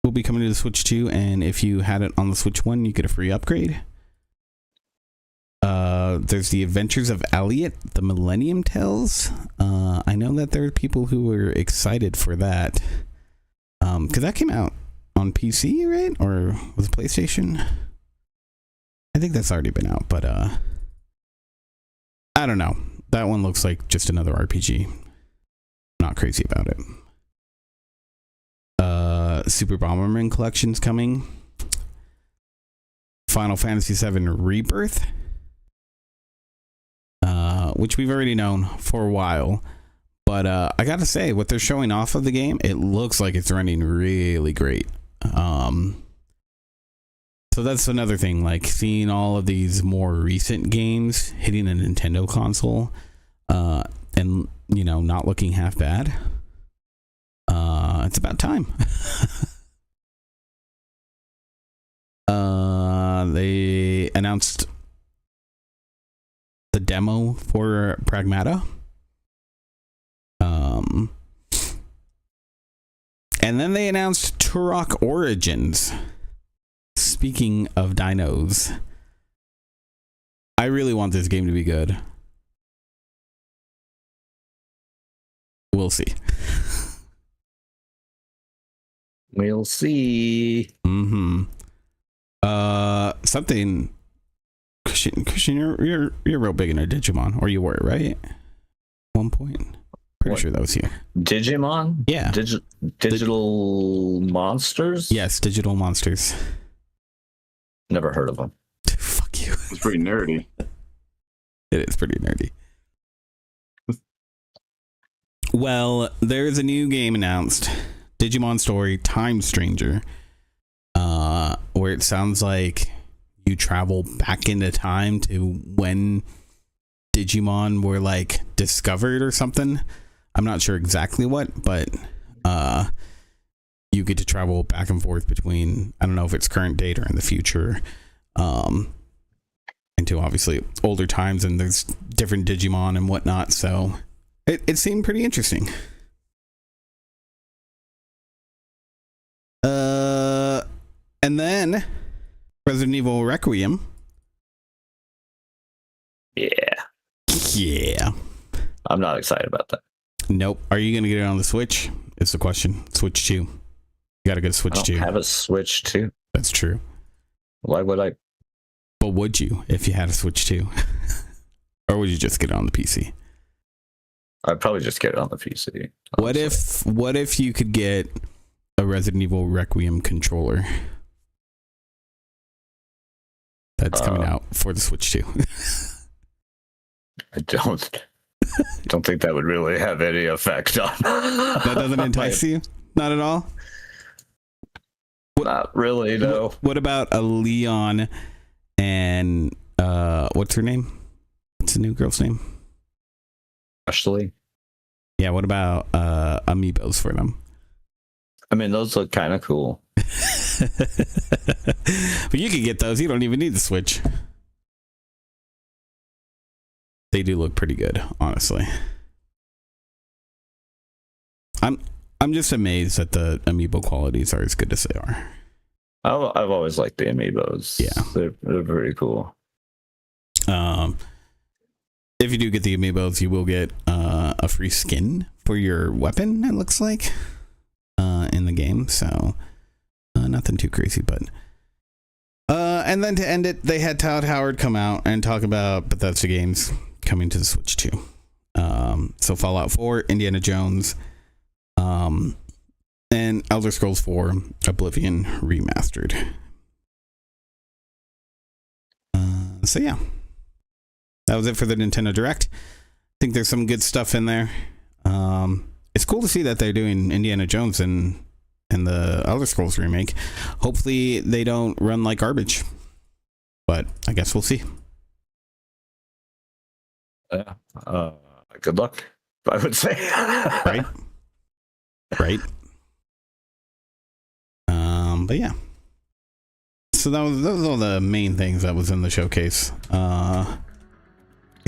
will be coming to the Switch 2, and if you had it on the Switch 1, you get a free upgrade. There's the Adventures of Elliot, the Millennium Tales. I know that there are people who were excited for that. Because that came out on PC, right? Or was it PlayStation? I think that's already been out, but I don't know. That one looks like just another RPG. Not crazy about it. Super Bomberman Collection's coming. Final Fantasy VII Rebirth, which we've already known for a while, but I gotta say, what they're showing off of the game, it looks like it's running really great. So that's another thing, like seeing all of these more recent games hitting a Nintendo console, and you know, not looking half bad. It's about time. They announced the demo for Pragmata. And then they announced Turok Origins. Speaking of dinos, I really want this game to be good. We'll see. We'll see. Something. Christian, you're real big into Digimon, or you were, right? At one point, pretty sure that was you. Digimon? Yeah. Digital monsters? Yes, digital monsters. Never heard of them. Fuck you. It's pretty nerdy. It is pretty nerdy. Well, there's a new game announced. Digimon Story Time Stranger, where it sounds like you travel back into time to when Digimon were like discovered or something. I'm not sure exactly what, but you get to travel back and forth between, I don't know if it's current date or in the future, into obviously older times, and there's different Digimon and whatnot, so it seemed pretty interesting. And then Resident Evil Requiem. Yeah. Yeah. I'm not excited about that. Nope. Are you gonna get it on the Switch? Is the question. Switch 2. You gotta get a I Switch don't 2. have a Switch 2. That's true. Why would I? But would you if you had a Switch 2? Or would you just get it on the PC? I'd probably just get it on the PC. What if you could get a Resident Evil Requiem controller that's coming out for the Switch 2? I don't think that would really have any effect on. That doesn't entice you? Not at all? Not really, no. What about a Leon and what's her name? What's the new girl's name? Ashley. Yeah, what about amiibos for them? I mean, those look kind of cool. But you can get those. You don't even need the Switch. They do look pretty good, honestly. I'm just amazed that the amiibo qualities are as good as they are. I've always liked the amiibos. Yeah. They're pretty cool. If you do get the amiibos, you will get a free skin for your weapon, it looks like, in the game. So nothing too crazy, but and then to end it, they had Todd Howard come out and talk about Bethesda games coming to the Switch too. So Fallout 4, Indiana Jones, and Elder Scrolls 4 Oblivion Remastered. So yeah, that was it for the Nintendo Direct. I think there's some good stuff in there. It's cool to see that they're doing Indiana Jones and the Elder Scrolls remake. Hopefully they don't run like garbage, but I guess we'll see. Yeah. Good luck, I would say. Right. But yeah. So those all the main things that was in the showcase. Like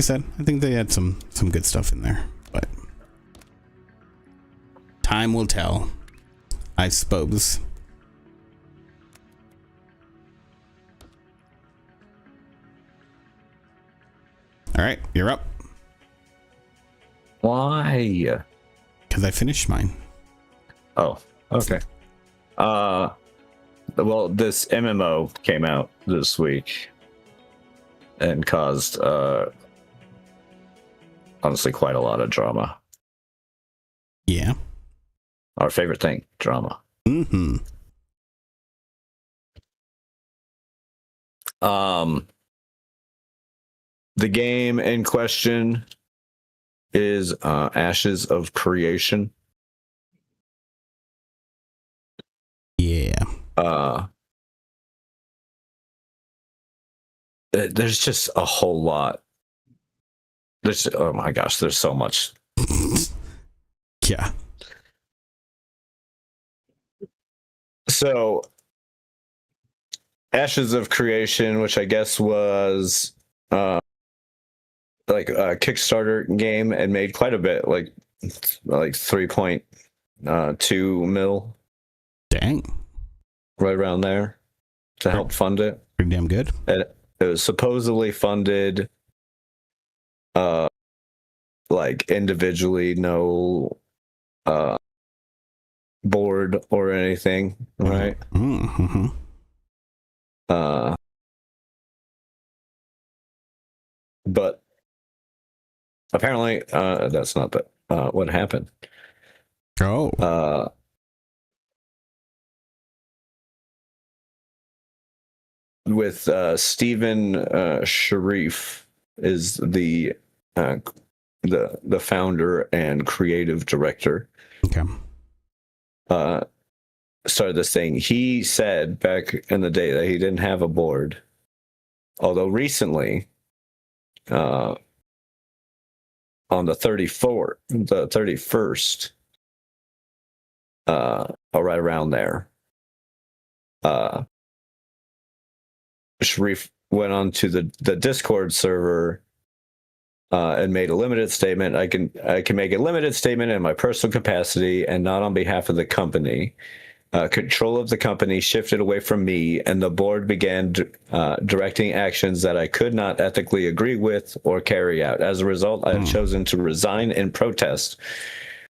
I said, I think they had some good stuff in there, but time will tell, I suppose. All right, you're up. Why? Because I finished mine. Oh, okay. Well, this MMO came out this week and caused honestly quite a lot of drama. Yeah. Our favorite thing, drama. Mm-hmm. The game in question is Ashes of Creation. Yeah. There's just a whole lot. Oh my gosh, there's so much. Yeah. So, Ashes of Creation, which I guess was like a Kickstarter game, and made quite a bit, like 3.2 mil. Dang. Right around there to help fund it. Pretty damn good. And it was supposedly funded like individually, no board or anything, right? Mm-hmm. But apparently that's not what happened. Oh. With Stephen Sharif is the founder and creative director. Okay. Started this thing. He said back in the day that he didn't have a board, although recently, on the 31st, or right around there, Sharif went on to the Discord server and made a limited statement. I can make a limited statement in my personal capacity and not on behalf of the company. control of the company shifted away from me, and the board began directing actions that I could not ethically agree with or carry out. As a result, I have chosen to resign in protest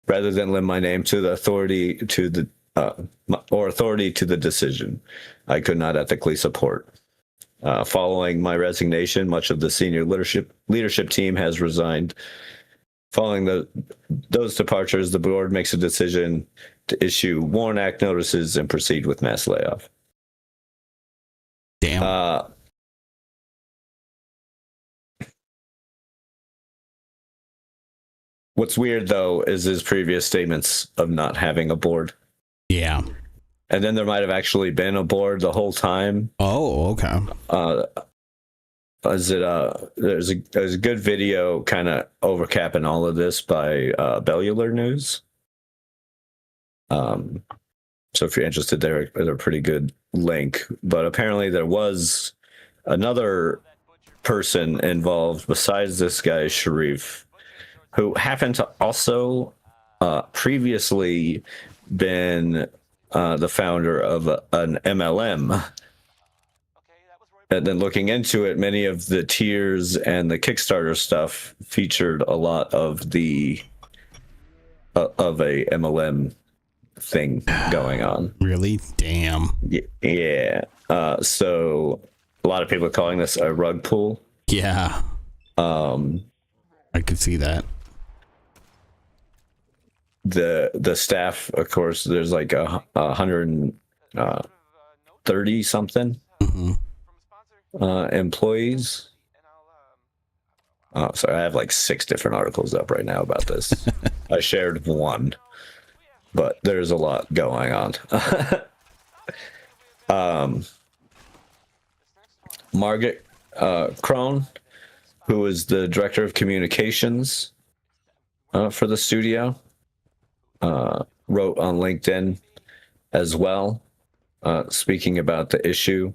rather than lend my name to the authority to the authority to the decision I could not ethically support. Following my resignation, much of the senior leadership team has resigned. Following those departures, the board makes a decision to issue WARN Act notices and proceed with mass layoff. Damn. What's weird, though, is his previous statements of not having a board. Yeah. And then there might have actually been a board the whole time. Oh, okay. There's a good video kind of overcapping all of this by Bellular News. So if you're interested, they're a pretty good link. But apparently there was another person involved besides this guy, Sharif, who happened to also previously been the founder of an MLM. And then looking into it, many of the tiers and the Kickstarter stuff featured a lot of the of a MLM thing going on. Really? Damn. Yeah. So a lot of people are calling this a rug pull. Yeah. I could see that. The staff, of course, there's like 130 something employees. Sorry, I have like 6 different articles up right now about this. I shared one, but there's a lot going on. Margaret Crone, who is the director of communications for the studio, wrote on LinkedIn as well, speaking about the issue.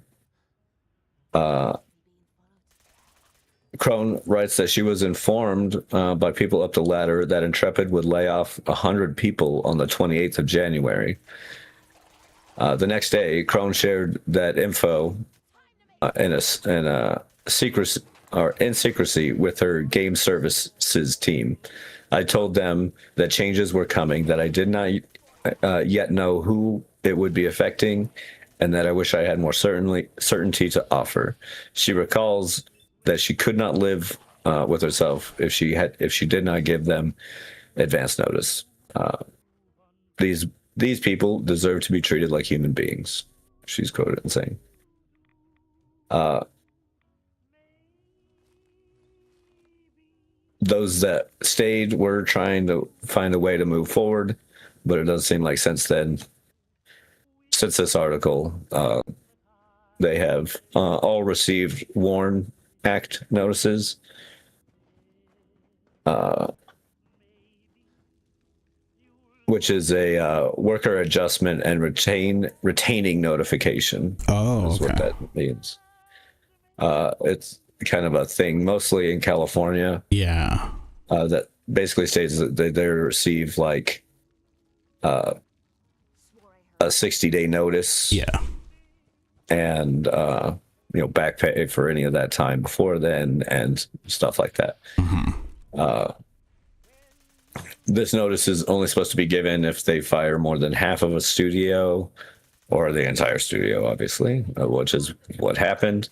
Crone writes that she was informed by people up the ladder that Intrepid would lay off 100 people on the 28th of January. The next day, Crone shared that info in secrecy with her game services team. I told them that changes were coming, that I did not yet know who it would be affecting, and that I wish I had more certainty to offer. She recalls that she could not live with herself if she did not give them advance notice. These people deserve to be treated like human beings, she's quoted in saying. Those that stayed were trying to find a way to move forward, but it doesn't seem like since this article, they have all received WARN Act notices. Which is a worker adjustment and retaining notification. Oh, is okay. what that means. It's kind of a thing, mostly in California. Yeah. That basically states that they receive like a 60-day notice. Yeah. And back pay for any of that time before then and stuff like that. This notice is only supposed to be given if they fire more than half of a studio or the entire studio, obviously, which is what happened.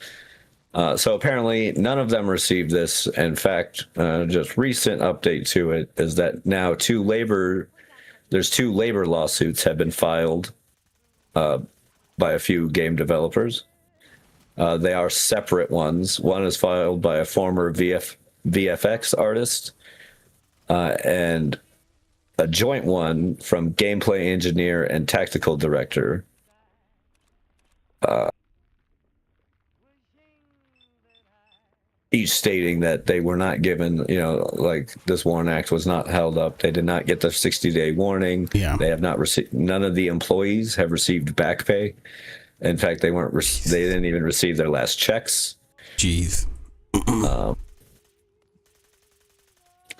So apparently none of them received this. In fact, just recent update to it is that now 2 labor lawsuits have been filed by a few game developers. They are separate ones. One is filed by a former VFX artist, and a joint one from gameplay engineer and tactical director. Each stating that they were not given, like this WARN Act was not held up. They did not get the 60-day warning. Yeah. They have not received. None of the employees have received back pay. In fact, they didn't even receive their last checks. Jeez.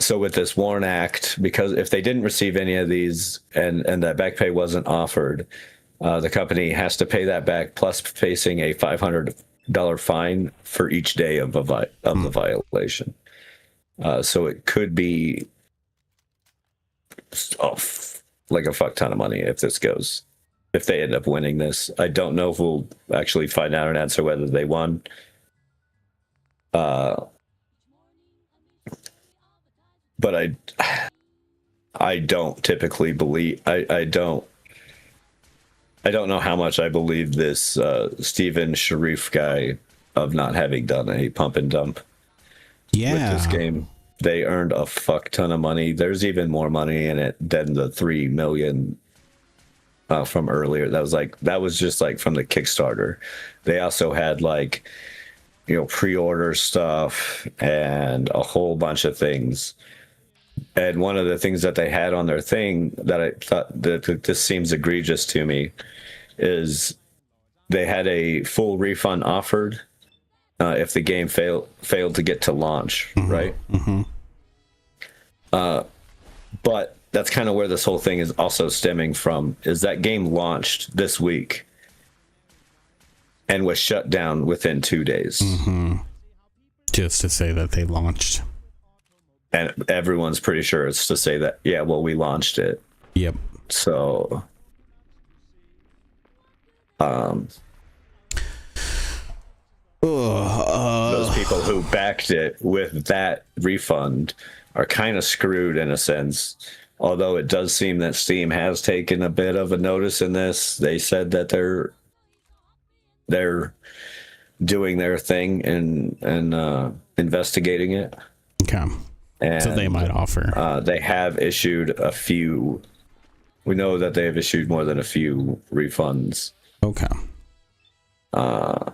So with this WARN Act, because if they didn't receive any of these and that back pay wasn't offered, The company has to pay that back, plus facing a $500 fine for each day of the violation. So it could be like a fuck ton of money if they end up winning this. I don't know if we'll actually find out an answer whether they won. But I don't typically believe. I don't know how much I believe this Steven Sharif guy of not having done a pump and dump with this game. They earned a fuck ton of money. There's even more money in it than the 3 million from earlier. That was just like from the Kickstarter. They also had like, pre-order stuff and a whole bunch of things. And one of the things that they had on their thing that I thought that this seems egregious to me is they had a full refund offered if the game failed to get to launch, right? Mm-hmm. But that's kind of where this whole thing is also stemming from, is that game launched this week and was shut down within 2 days. Mm-hmm. Just to say that they launched. And everyone's pretty sure it's to say that, yeah, well, we launched it. Yep. So, those people who backed it with that refund are kind of screwed in a sense. Although it does seem that Steam has taken a bit of a notice in this. They said that they're doing their thing and investigating it. Okay. And, so they might offer. They have issued a few. We know that they have issued more than a few refunds. Okay. I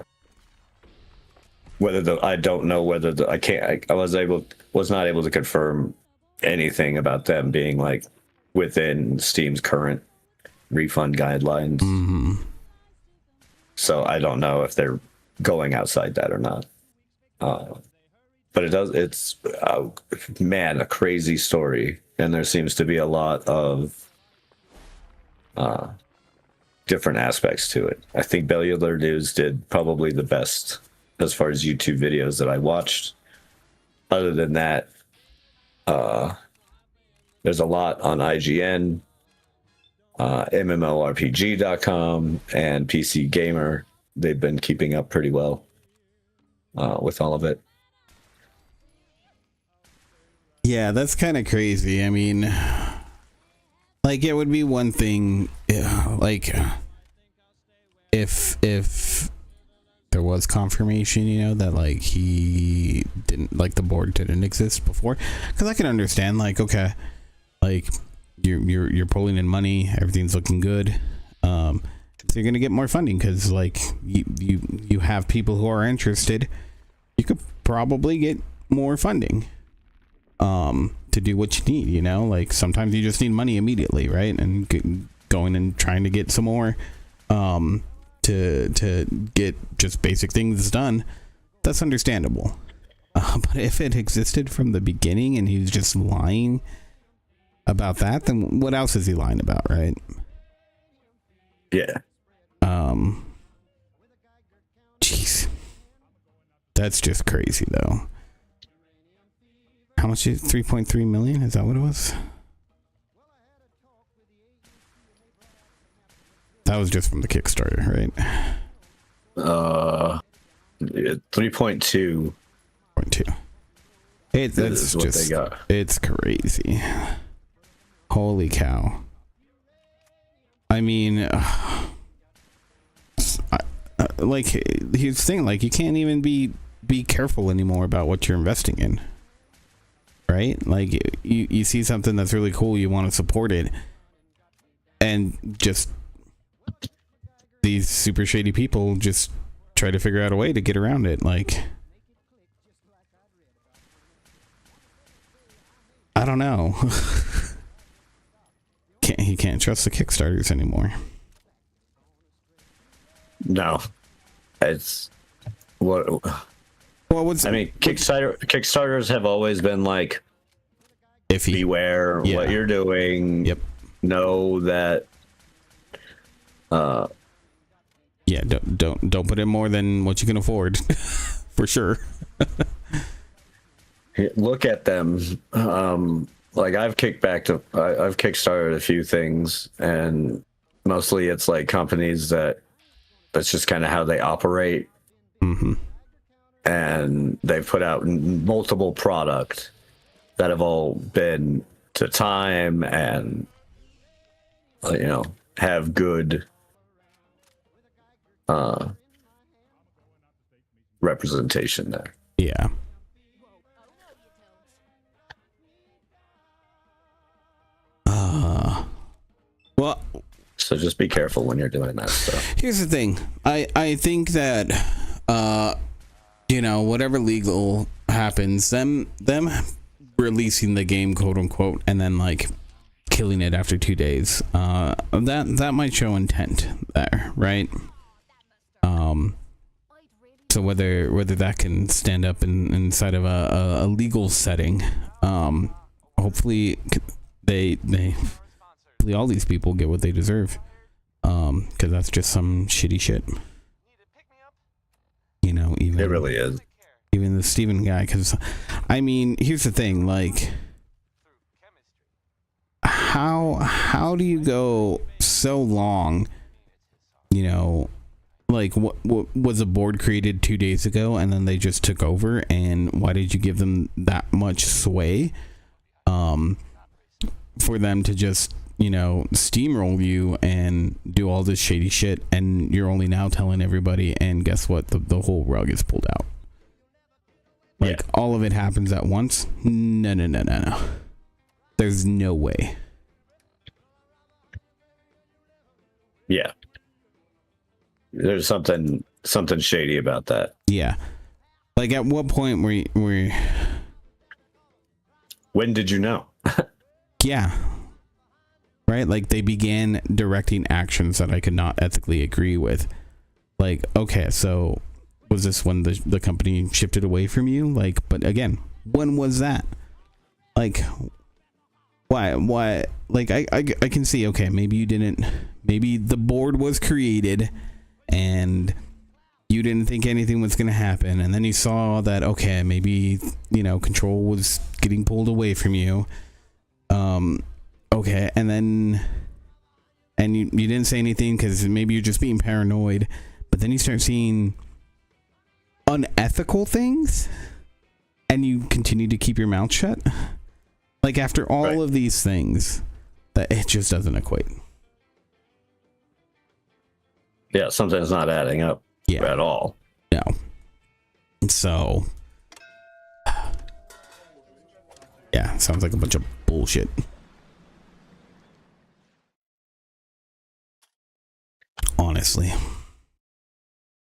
don't know whether I was not able to confirm anything about them being like within Steam's current refund guidelines. Mm-hmm. So I don't know if they're going outside that or not. But it's a crazy story. And there seems to be a lot of different aspects to it. I think Bellular News did probably the best as far as YouTube videos that I watched. Other than that, there's a lot on IGN, MMORPG.com, and PC Gamer. They've been keeping up pretty well with all of it. Yeah, that's kind of crazy. I mean, like, it would be one thing, like, if there was confirmation, that, like, he didn't, like, the board didn't exist before, because I can understand, like, okay, like, you're pulling in money, everything's looking good, so you're gonna get more funding, because, like, you have people who are interested. You could probably get more funding to do what you need, like sometimes you just need money immediately, right? And going and trying to get some more to get just basic things done, that's understandable. But if it existed from the beginning and he's just lying about that, then what else is he lying about, right? Yeah. Jeez, that's just crazy though. How much is 3.3 million? Is that what it was? That was just from the Kickstarter, right? 3.2. 0.2. That's what just, they got. It's crazy. Holy cow. I mean, like, here's the thing, like, you can't even be careful anymore about what you're investing in. Right? Like, you see something that's really cool, you want to support it, and just these super shady people just try to figure out a way to get around it. Like, I don't know. He can't trust the Kickstarters anymore. No. It's what. Well, I mean, Kickstarters have always been like, iffy. Beware what you're doing. Yep. Know that Yeah, don't put in more than what you can afford, for sure. Look at them. Like I've kickstarted a few things, and mostly it's like companies that's just kind of how they operate. Mm-hmm. And they've put out multiple products that have all been to time and have good representation there. Yeah. Well, so just be careful when you're doing that stuff. Here's the thing. I think that whatever legal happens, them releasing the game, quote unquote, and then like killing it after 2 days, that might show intent there, right? So whether that can stand up inside of a legal setting, hopefully all these people get what they deserve, because that's just some shitty shit. Even it really is. Even the Steven guy, because I mean, here's the thing, like, how do you go so long, like what was a board created 2 days ago and then they just took over, and why did you give them that much sway for them to just steamroll you and do all this shady shit, and you're only now telling everybody, and guess what, the whole rug is pulled out. Like, all of it happens at once. No. There's no way. Yeah. There's something shady about that. Yeah. Like, at what point were when did you know? Yeah. Right? Like, they began directing actions that I could not ethically agree with. Like, okay, so was this when the company shifted away from you? Like, but again, when was that? Like, why? Like, I can see, okay, maybe the board was created and you didn't think anything was going to happen. And then you saw that, okay, maybe, control was getting pulled away from you. Okay. And you didn't say anything because maybe you're just being paranoid, but then you start seeing unethical things and you continue to keep your mouth shut. Like, after all of these things, that it just doesn't equate. Yeah, something's not adding up at all. No. So, yeah, sounds like a bunch of bullshit. Honestly.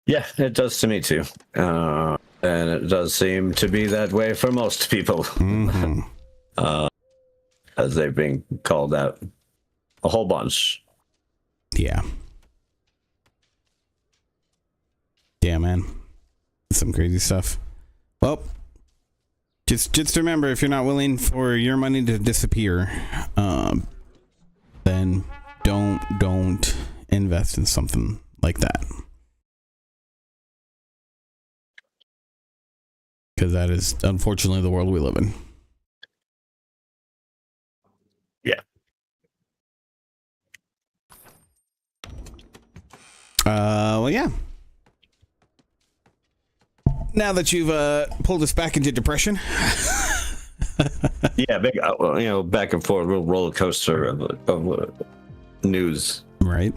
Yeah, it does to me too. And it does seem to be that way for most people. Mm-hmm. As they've been called out a whole bunch. Yeah. Yeah, man. Some crazy stuff. Well, just remember, if you're not willing for your money to disappear, then don't invest in something like that. Because that is unfortunately the world we live in. Yeah. Well, yeah. Now that you've pulled us back into depression. Yeah, big, back and forth, real roller coaster of news. Right.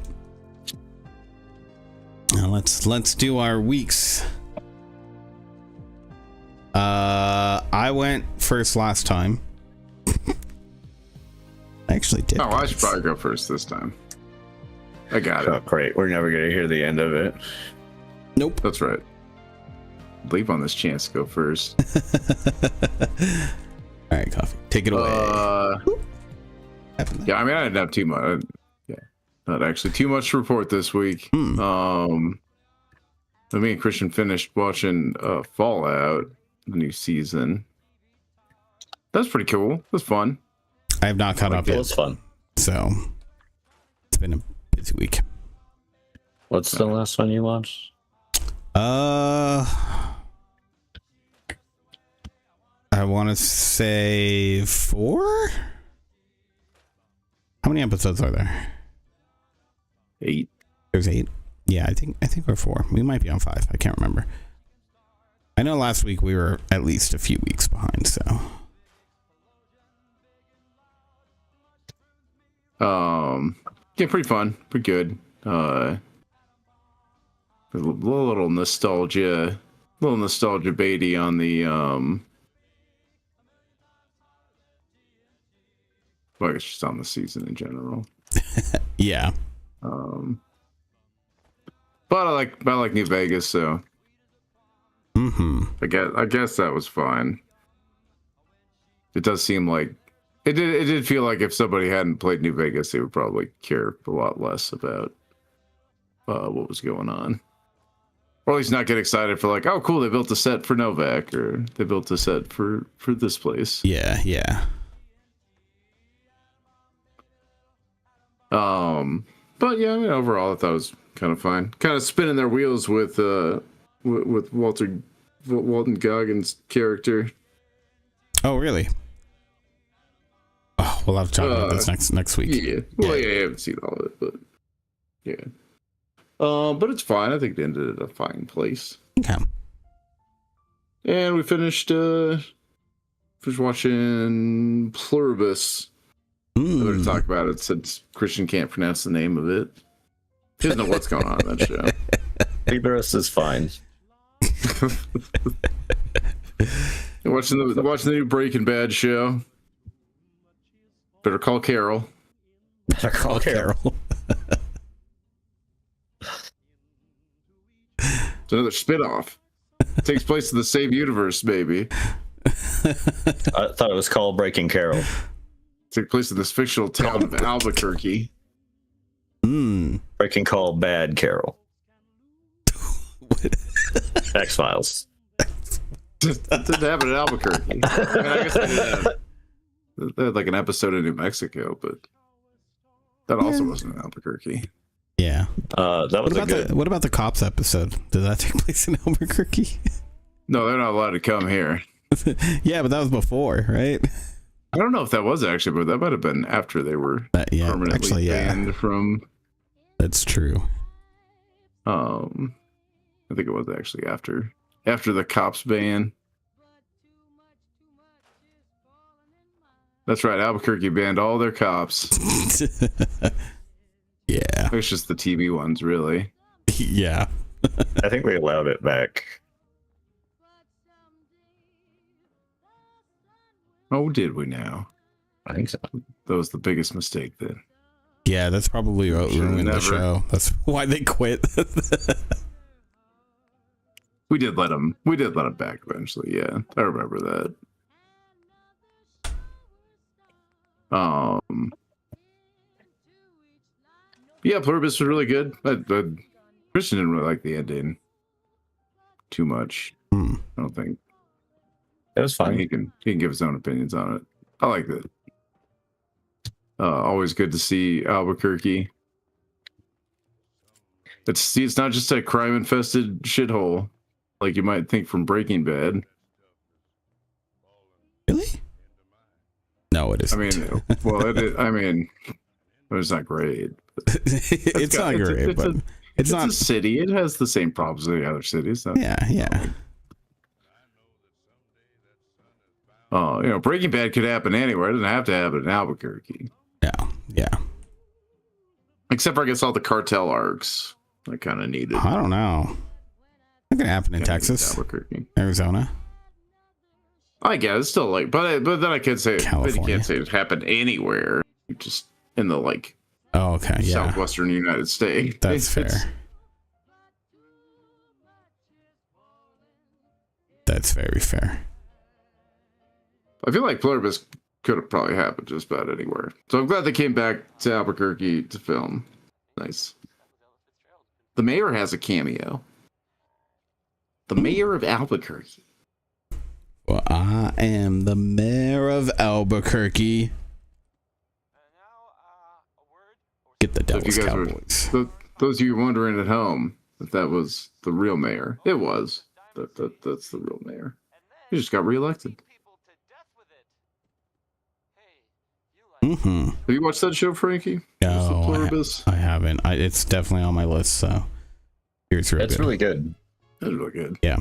Now let's do our weeks. I went first last time. I actually did. Oh, I should probably go first this time. I got it. Oh, great. We're never going to hear the end of it. Nope. That's right. Leave on this chance to go first. All right, Coffee. Take it away. Yeah, I mean, I didn't have too much. Not actually too much to report this week. Me and Christian finished watching Fallout, the new season. That's pretty cool. It was fun. I have not caught up yet. It was fun. So it's been a busy week. What's the last one you watched? I want to say 4. How many episodes are there? 8. There's 8. Yeah, I think we're 4. We might be on 5. I can't remember. I know last week we were at least a few weeks behind. So. Yeah, pretty fun, pretty good. A little nostalgia baity on the well, it's just on the season in general. Yeah. But I like New Vegas, so I guess that was fine. It does seem like it did feel like if somebody hadn't played New Vegas, they would probably care a lot less about what was going on. Or at least not get excited for like, oh cool, they built a set for Novak, or they built a set for this place. Yeah. But yeah, I mean, overall, I thought it was kind of fine. Kind of spinning their wheels with Walton Goggins' character. Oh, really? Oh, we'll have to talk about this next week. Yeah. Well, yeah, I haven't seen all of it, but yeah. But it's fine. I think it ended at a fine place. Okay. And we finished watching Pluribus. I'm going to talk about it since Christian can't pronounce the name of it. He doesn't know what's going on in that show. Pluribus is fine. watching the new Breaking Bad show. Better Call Carol. Better Call Carol. It's another spinoff. It takes place in the same universe, baby. I thought it was called Breaking Carol. Take place in this fictional town of Albuquerque. Breaking Call Bad Carol. X-Files. That didn't happen in Albuquerque. I mean, I guess they had like an episode in New Mexico, but that also wasn't in Albuquerque. Yeah. That was what about the cops episode? Did that take place in Albuquerque? No, they're not allowed to come here. Yeah, but that was before, right? I don't know if that was actually, but that might have been after they were permanently banned from. That's true. I think it was actually after the cops ban. That's right. Albuquerque banned all their cops. Yeah. It's just the TV ones, really. Yeah. I think we allowed it back. Oh, did we now? I think so. That was the biggest mistake then. Yeah, that's probably what ruined the show. That's why they quit. We did let them back eventually. Yeah, I remember that. Yeah, Pluribus was really good. Christian didn't really like the ending too much. I don't think. It was fine. He can give his own opinions on it. I liked it. Always good to see Albuquerque. It's not just a crime-infested shithole like you might think from Breaking Bad. Really? No, it isn't. I mean, well, it's not great. It's not great, but it's not a city. It has the same problems as the other cities. So. Yeah. Breaking Bad could happen anywhere. It doesn't have to happen in Albuquerque. Yeah. Except for, I guess, all the cartel arcs I kind of needed. I don't know. That could happen in Texas, Albuquerque, Arizona. I guess still but then I can't say California. But you can't say it happened anywhere. Just in the Oh, okay. Yeah. southwestern United States. That's fair. That's very fair. I feel like Pluribus could have probably happened just about anywhere. So I'm glad they came back to Albuquerque to film. Nice. The mayor has a cameo. The mayor of Albuquerque. Well, I am the mayor of Albuquerque. Get the Dallas Cowboys. those of you wondering at home if that was the real mayor, it was. That's the real mayor. He just got reelected. Mm-hmm. Have you watched that show, Frankie? No, Pluribus? I haven't. It's definitely on my list, so it's real It's good. really good. That's really good. Yeah.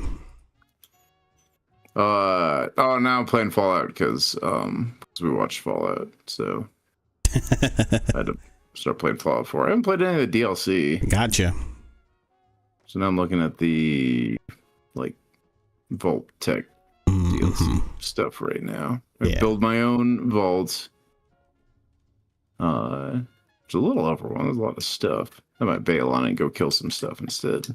Oh, now I'm playing Fallout because we watched Fallout, so I had to start playing Fallout 4. I haven't played any of the DLC, Gotcha. so now I'm looking at the like Vault Tech Mhm. DLC stuff right now. I Yeah. build my own vaults. It's a little overwhelming. There's a lot of stuff. I might bail on it and go kill some stuff instead.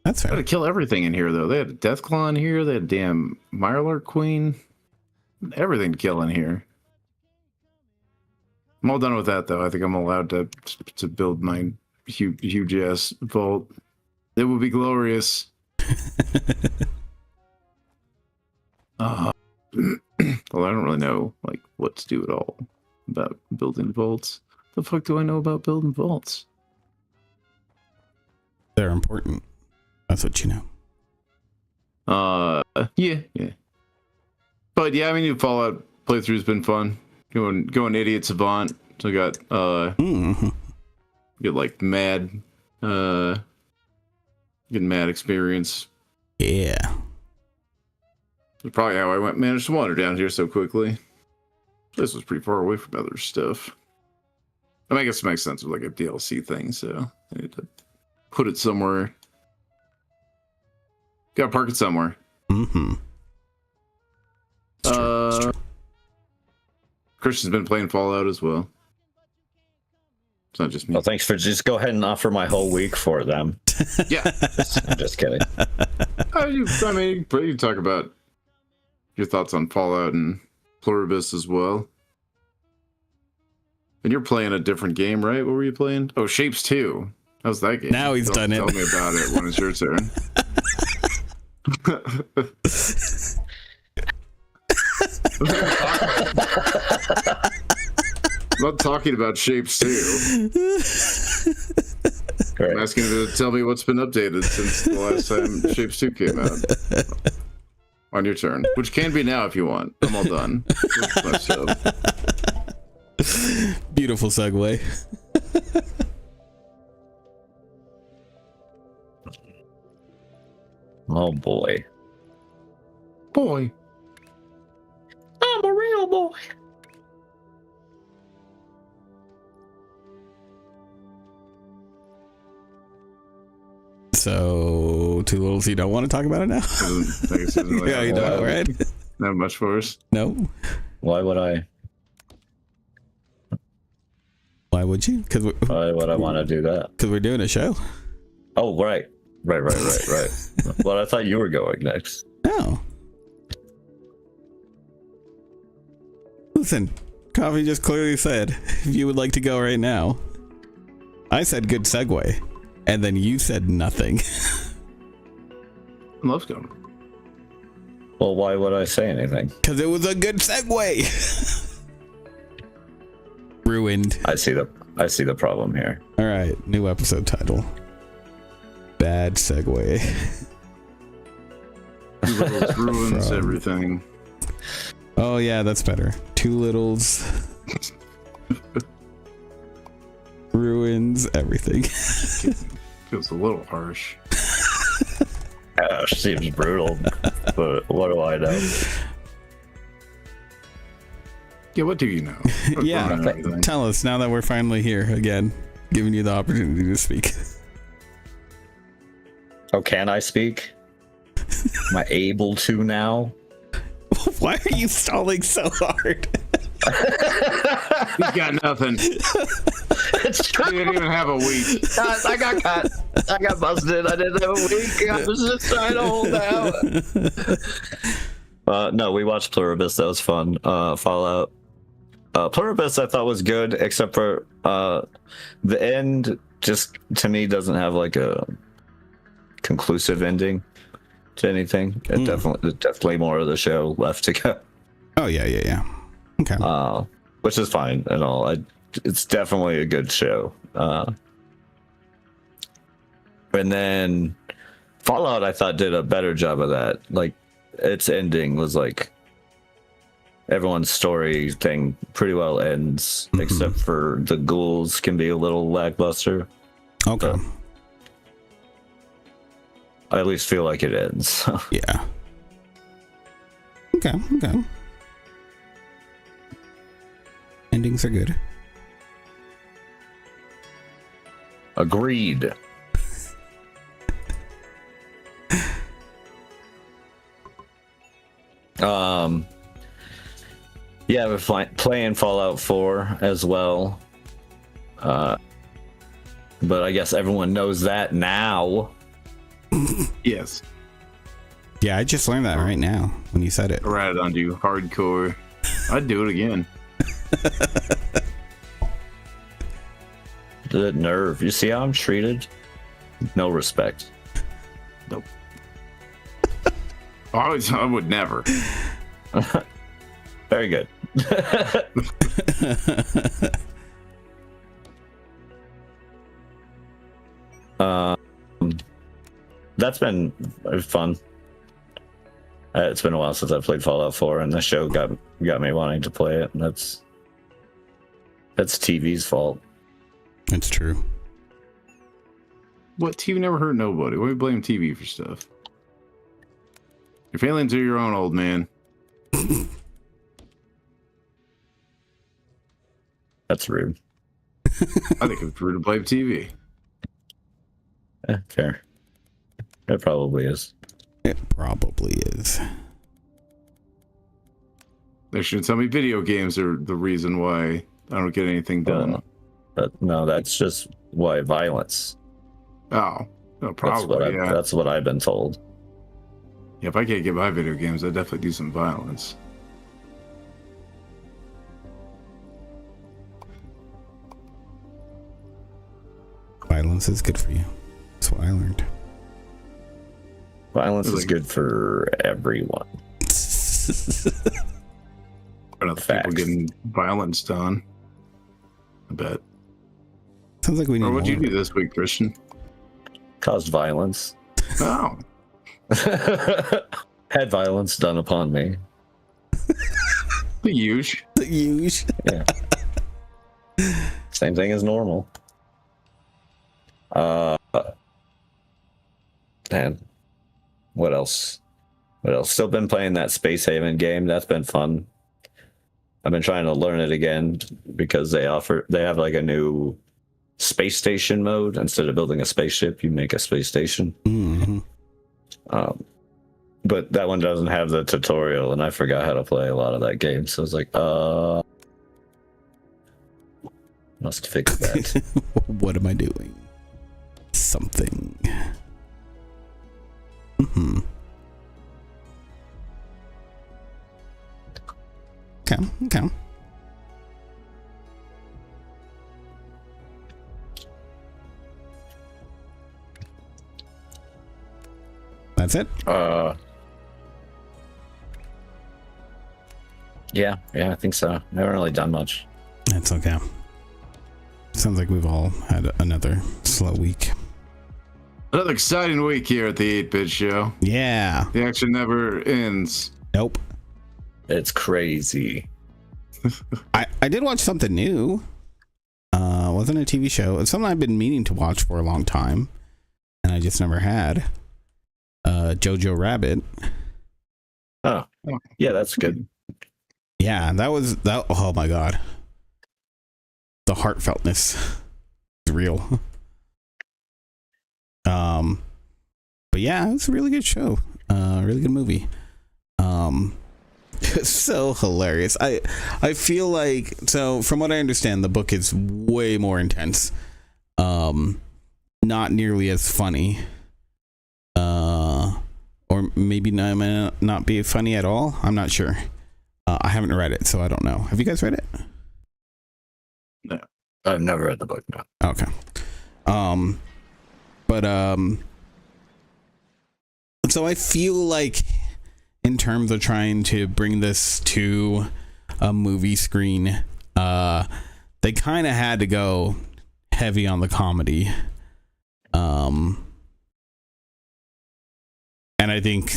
That's I had fair. to kill everything in here, though. They had a Deathclaw in here. They had a damn Mirelurk Queen. Everything to kill in here. I'm all done with that, though. I think I'm allowed to build my huge ass vault. It would be glorious. Well, I don't really know like what to do at all about building vaults. The fuck do I know about building vaults? They're important. That's what you know. Yeah. But yeah, I mean, new Fallout playthrough's been fun. Going idiot savant. So I got Mm-hmm. get like mad, getting mad experience. Yeah. That's probably how I managed to wander down here so quickly. This was pretty far away from other stuff. I mean, I guess it makes sense with like a DLC thing, so I need to put it somewhere. Gotta park it somewhere. Mm-hmm. It's true. It's true. Christian's been playing Fallout as well. It's not just me. Well, thanks for just go ahead and offer my whole week for them. Yeah. I'm just kidding. You talk about your thoughts on Fallout and Pluribus as well. And you're playing a different game, right? What were you playing? Oh, Shapes 2. How's that game? Now he's done it. Tell me about it when it's your turn. I'm not talking about Shapes 2. Great. I'm asking you to tell me what's been updated since the last time Shapes 2 came out. On your turn. Which can be now if you want. I'm all done. Beautiful segue. Oh boy. Boy. I'm a real boy. So, Two Littles, you don't want to talk about it now? Yeah, you don't, right? Not much for us. No. Why would I? Why would you? Because Why would I want to do that? we're doing a show. Oh, right. Well, I thought you were going next. No. Listen, Coffee just clearly said if you would like to go right now. I said good segue, and then you said nothing. Love's going. Well, why would I say anything? Because it was a good segue. Ruined. I see the problem here. All right, new episode title. Bad segue. Ruins From- everything. Oh yeah, that's better. Two Littles ruins everything. Feels a little harsh. Seems brutal, but what do I know? Yeah, what do you know? Yeah, Everything. tell us now that we're finally here again, giving you the opportunity to speak. Oh, can I speak? Am I able to now? Why are you stalling so hard? He's got nothing. He didn't even have a week. I got cut. I got busted. I didn't have a week. I was just trying to hold out. No, we watched Pluribus. That was fun. Fallout. Pluribus I thought was good, except for the end. Just to me, doesn't have like a conclusive ending to anything. It definitely more of the show left to go. Oh yeah. Okay. Which is fine and all. It's definitely a good show. And then Fallout, I thought, did a better job of that. Like, its ending was like everyone's story thing pretty well ends, except for the ghouls can be a little lackluster. Okay. I at least feel like it ends. Yeah. Okay. Endings are good. Agreed. Yeah, we're playing Fallout 4 as well. But I guess everyone knows that now. Yes. Yeah, I just learned that right now when you said it. Right on you, hardcore. I'd do it again. The nerve. You see how I'm treated? No respect. Nope. I would never. Very good. That's been fun. It's been a while since I played Fallout 4, and the show got me wanting to play it. And that's TV's fault. It's true. What? TV never hurt nobody. Why do you blame TV for stuff? Your feelings are your own, old man. That's rude. I think it's rude to blame TV. Fair. It probably is. It probably is. They shouldn't tell me video games are the reason why I don't get anything done. No, that's just why violence. Oh, no, probably. That's what I've been told. Yeah, if I can't get my video games, I'd definitely do some violence. Violence is good for you. That's what I learned. Violence is good for everyone. Other people getting violence done. I bet. Sounds like we need. Or what'd you more. do this week, Christian? Caused violence. Oh, Had violence done upon me. the huge. The huge. Yeah. Same thing as normal. And what else? Still been playing that Space Haven game. That's been fun. I've been trying to learn it again because they have like a new space station mode. Instead of building a spaceship, you make a space station. Mm-hmm. But that one doesn't have the tutorial, and I forgot how to play a lot of that game. So I was like, must fix that. What am I doing? Something. Mm-hmm. Okay. That's it? Yeah, I think so. I haven't really done much. That's okay. Sounds like we've all had another slow week. Another exciting week here at the 8-Bit Show. Yeah. The action never ends. Nope. It's crazy. I did watch something new. Wasn't a TV show. It's something I've been meaning to watch for a long time, and I just never had. Jojo Rabbit. Oh, yeah, that's good. Yeah, that. Oh my god, the heartfeltness is real. But yeah, it's a really good show. Really good movie. It's so hilarious. I feel like, so from what I understand, the book is way more intense. Not nearly as funny. Or maybe not be funny at all. I'm not sure. I haven't read it, so I don't know. Have you guys read it? No. I've never read the book, no. Okay. So I feel like in terms of trying to bring this to a movie screen, they kind of had to go heavy on the comedy. And I think,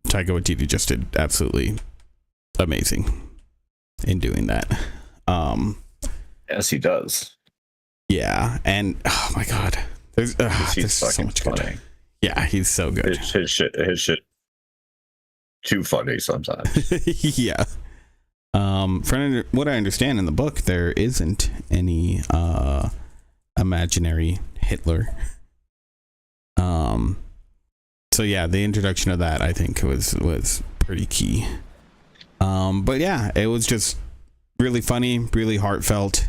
Taika Waititi just did absolutely amazing in doing that. Yes, he does. Yeah, and oh my god, there's so much funny. good. Yeah, he's so good. His shit too funny sometimes. Yeah. From what I understand in the book, there isn't any imaginary Hitler. So yeah, the introduction of that I think was pretty key. But yeah, it was just really funny, really heartfelt.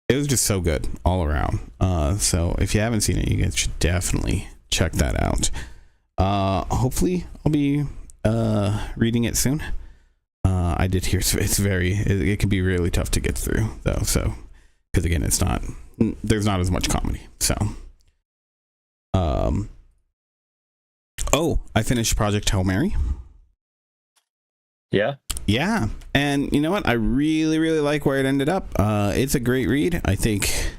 It was just so good all around. So if you haven't seen it, you guys should definitely check that out. Hopefully I'll be reading it soon. I did hear it can be really tough to get through though, so because again there's not as much comedy. So I finished Project Hail Mary. Yeah, and you know what, I really like where it ended up. It's a great read. I think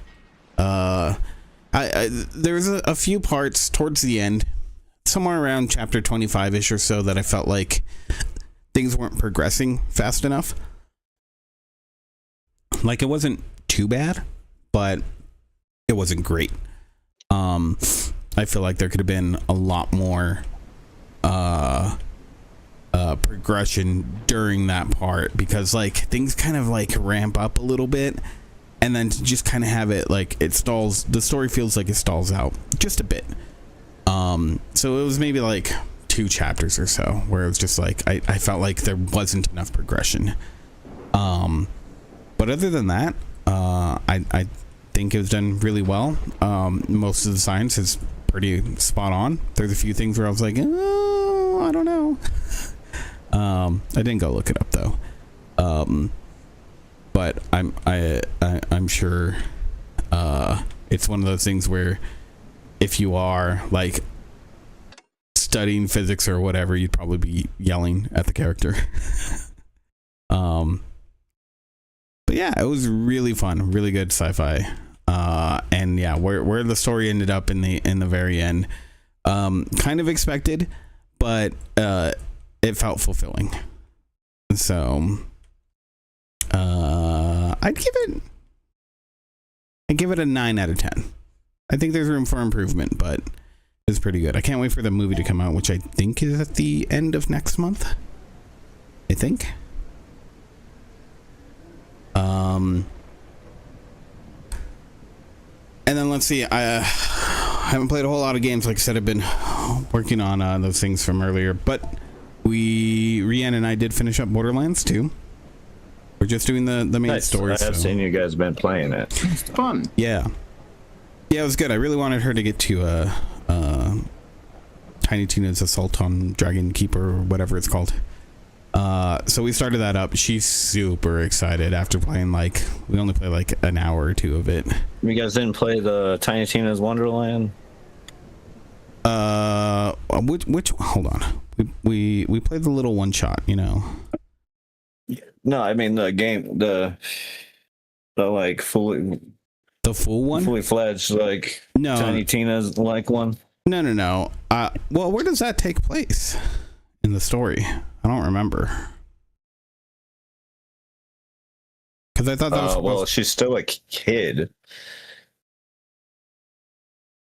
there's a few parts towards the end, somewhere around chapter 25ish or so, that I felt like things weren't progressing fast enough. Like, it wasn't too bad, but it wasn't great. I feel like there could have been a lot more progression during that part, because like things kind of like ramp up a little bit, and then to just kind of have it like it stalls, the story feels like it stalls out just a bit. So it was maybe like 2 chapters or so where it was just like I felt like there wasn't enough progression. But other than that, I think it was done really well. Most of the science is pretty spot on. There's a few things where I was like, oh, I don't know. I didn't go look it up though. But I'm sure it's one of those things where if you are like studying physics or whatever, you'd probably be yelling at the character. But yeah, it was really fun, really good sci-fi. And yeah, where the story ended up in the very end, kind of expected, but it felt fulfilling. So I'd give it a 9 out of 10. I think there's room for improvement, but it's pretty good. I can't wait for the movie to come out, which I think is at the end of next month. I think. And then let's see, I haven't played a whole lot of games. Like I said, I've been working on those things from earlier, but Rian and I did finish up Borderlands 2. We're just doing the main story. I have seen you guys been playing it. It's fun. Yeah, it was good. I really wanted her to get to Tiny Tina's Assault on Dragon Keeper or whatever it's called. So we started that up. She's super excited after playing, like, we only played like an hour or 2 of it. You guys didn't play the Tiny Tina's Wonderland? Which hold on. We played the little one shot, No, I mean the game, the like fully, the full one, fully fledged, like no Tiny Tina's like one. No. Well, where does that take place in the story? I don't remember. Because I thought that was well, she's still a kid,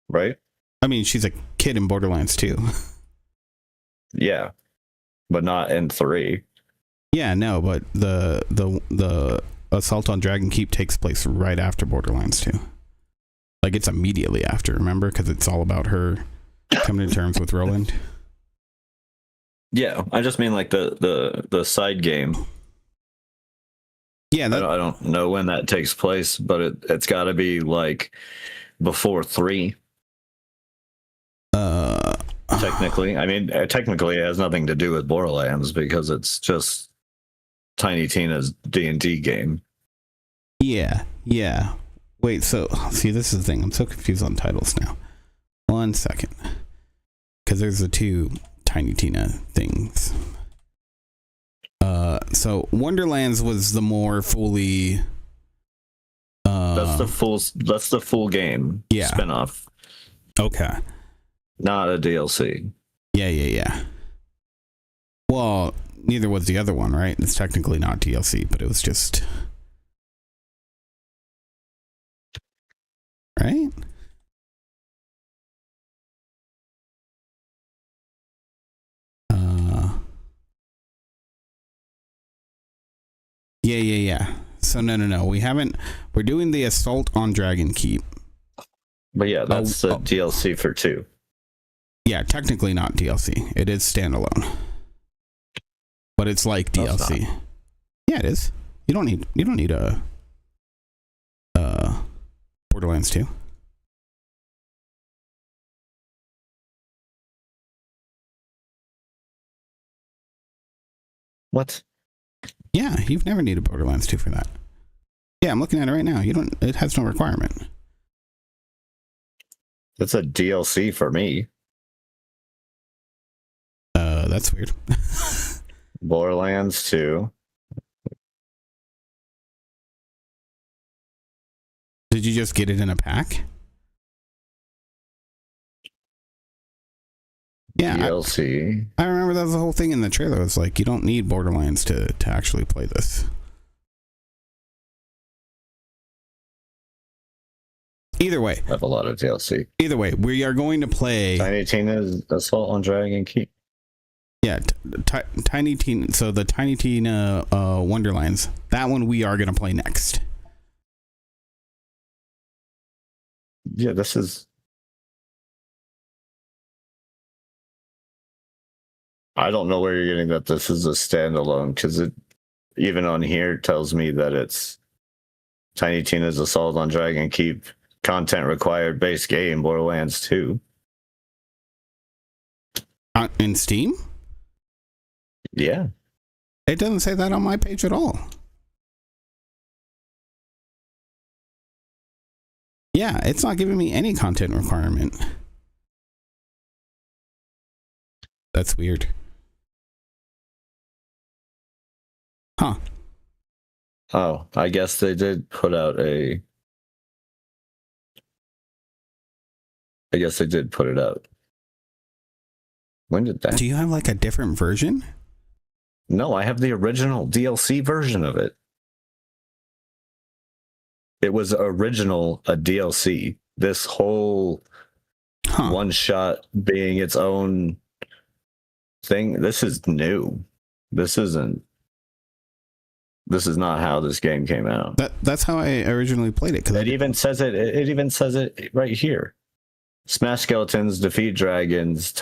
right? I mean, she's a kid in Borderlands 2. Yeah, but not in 3. Yeah, no, but the Assault on Dragon Keep takes place right after Borderlands 2. Like, it's immediately after, remember? Because it's all about her coming to terms with Roland. Yeah, I just mean like the side game. Yeah, I don't know when that takes place, but it's got to be like before 3. Technically, I mean, technically it has nothing to do with Borderlands because it's just Tiny Tina's D&D game. Yeah. Wait, so see, this is the thing. I'm so confused on titles now. 1 second, because there's the 2 Tiny Tina things. So Wonderlands was the more fully. That's the full game. Yeah. Spinoff. Okay. not a DLC. Yeah. Well, neither was the other one, right? It's technically not DLC, but it was just... Right? Yeah. So no. We haven't... We're doing the Assault on Dragon Keep. But yeah, that's the DLC for 2. Yeah, technically not DLC. It is standalone. But it's like No, it's DLC. Yeah, it is. You don't need a Borderlands 2. What? Yeah, you've never needed Borderlands 2 for that. Yeah, I'm looking at it right now. It has no requirement. That's a DLC for me. That's weird. Borderlands 2. Did you just get it in a pack? Yeah, DLC. I remember that was the whole thing in the trailer. It was like, you don't need Borderlands to actually play this. Either way, I have a lot of DLC. we are going to play... Tiny Tina's Assault on Dragon Keep. Yeah, Tiny Tina. So the Tiny Tina Wonderlands. That one we are going to play next. Yeah, this is... I don't know where you're getting that this is a standalone, because it even on here tells me that it's Tiny Tina's Assault on Dragon Keep, content required, base game, Borderlands 2. In Steam? Yeah. It doesn't say that on my page at all. Yeah, it's not giving me any content requirement. That's weird. Huh. Oh, I guess they did put out a... I guess they did put it out. When did that? Do you have like a different version? No, I have the original DLC version of it. It was original a DLC. This whole one shot being its own thing. This is new. This is not how this game came out. That's how I originally played it. It even says it. It even says it right here. Smash skeletons, defeat dragons.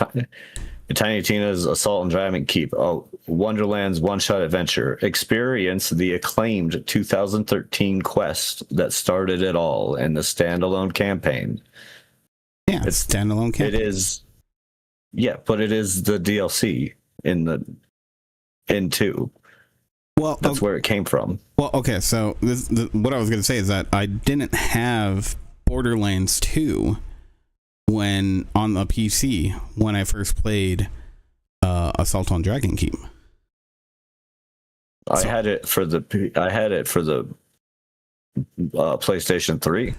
Tiny Tina's Assault on Dragon Keep. Oh, Wonderland's one-shot adventure. Experience the acclaimed 2013 quest that started it all in the standalone campaign. Yeah, it's standalone campaign. It is. Yeah, but it is the DLC in 2. Well, that's where it came from. Well, okay, so what I was going to say is that I didn't have Borderlands 2 when on the PC when I first played Assault on Dragon Keep. I had it for the PlayStation 3.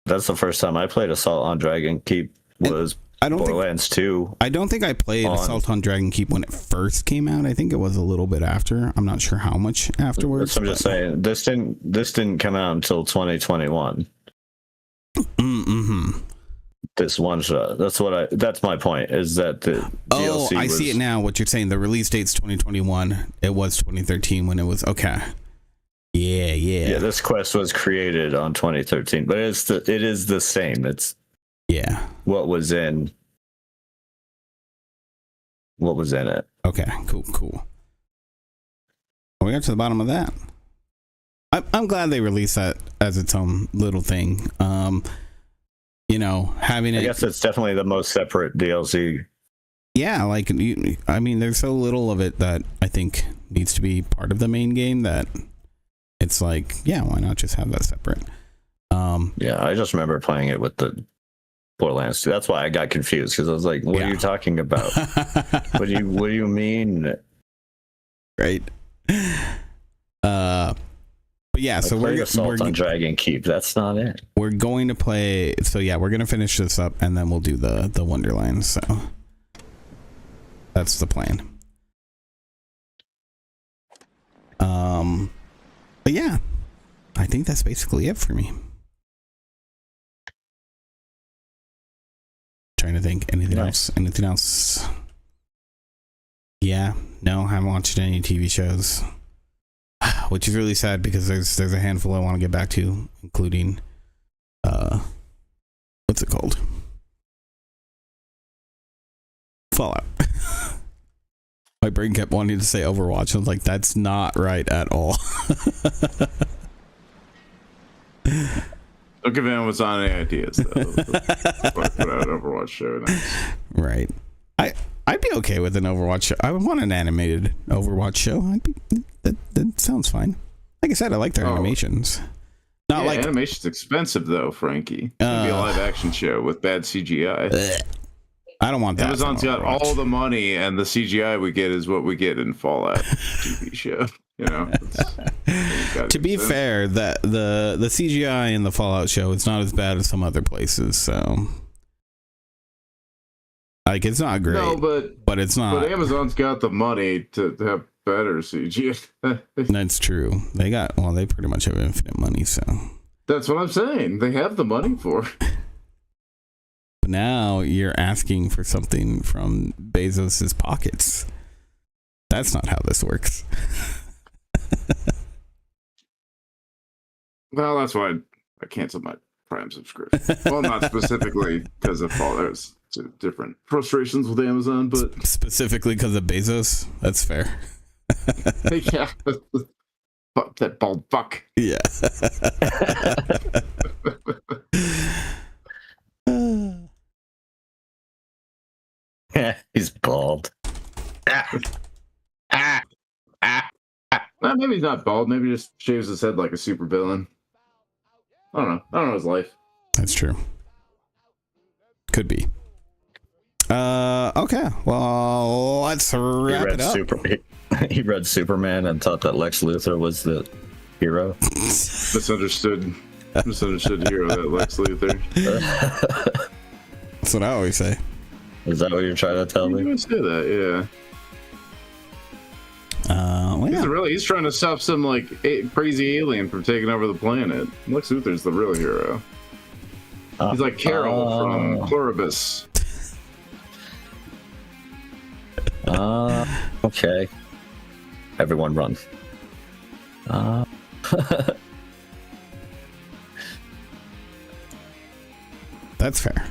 That's the first time I played Assault on Dragon Keep was Borderlands 2. I don't think I played Assault on Dragon Keep when it first came out. I think it was a little bit after. I'm not sure how much afterwards. I'm just saying this didn't come out until 2021. Mm-hmm. This one shot. That's my point. Is that the DLC I see it now. What you're saying? The release date's 2021. It was 2013 when it was okay. Yeah. Yeah, this quest was created on 2013, but it is the same. It's what was in it. Okay, cool. We got to the bottom of that. I'm glad they released that as its own little thing. Having it. I guess it's definitely the most separate DLC. Yeah, like I mean, there's so little of it that I think needs to be part of the main game that it's like, yeah, why not just have that separate? Yeah, I just remember playing it with the Borderlands 2. That's why I got confused because I was like, "What are you talking about? What do you mean?" Right. But yeah, so Played Assault on Dragon Keep. That's not it. we're going to play. So yeah, we're gonna finish this up and then we'll do the Wonderlands. So that's the plan. But yeah, I think that's basically it for me. Trying to think anything else. Anything else? Yeah, no, I haven't watched any TV shows, which is really sad because there's a handful I want to get back to, including what's it called? Fallout. My brain kept wanting to say Overwatch. I was like, that's not right at all. Don't give Amazon any ideas, though. Put out an Overwatch show. Nice. Right. I'd be okay with an Overwatch show. I would want an animated Overwatch show. That sounds fine. Like I said, I like their animations. Not like animation's expensive though, Frankie. It's gonna be a live action show with bad CGI. I don't want that. Amazon's got all the money, and the CGI we get is what we get in Fallout TV show. You know. To be fair, that the CGI in the Fallout show is not as bad as some other places. So, like, it's not great. No, but it's not. But Amazon's got the money to have better CGI. That's true. They pretty much have infinite money. So that's what I'm saying. They have the money for it. But now you're asking for something from Bezos's pockets. That's not how this works. Well, that's why I canceled my Prime subscription. Well, not specifically because of Fallout. There's different frustrations with Amazon, but specifically because of Bezos. That's fair. Yeah. Fuck that bald fuck. Yeah. He's bald. Maybe he's not bald. Maybe he just shaves his head like a super villain. I don't know. I don't know his life. That's true. Could be. Okay. Well, let's wrap it up. He read Superman and thought that Lex Luthor was the hero. Misunderstood hero, that Lex Luthor. That's what I always say. Is that what you're trying to tell me? You would say that, yeah. Well, yeah. He's trying to stop some like crazy alien from taking over the planet. Lex Luthor's the real hero. He's like Carol from Pluribus. Okay. Everyone run. That's fair.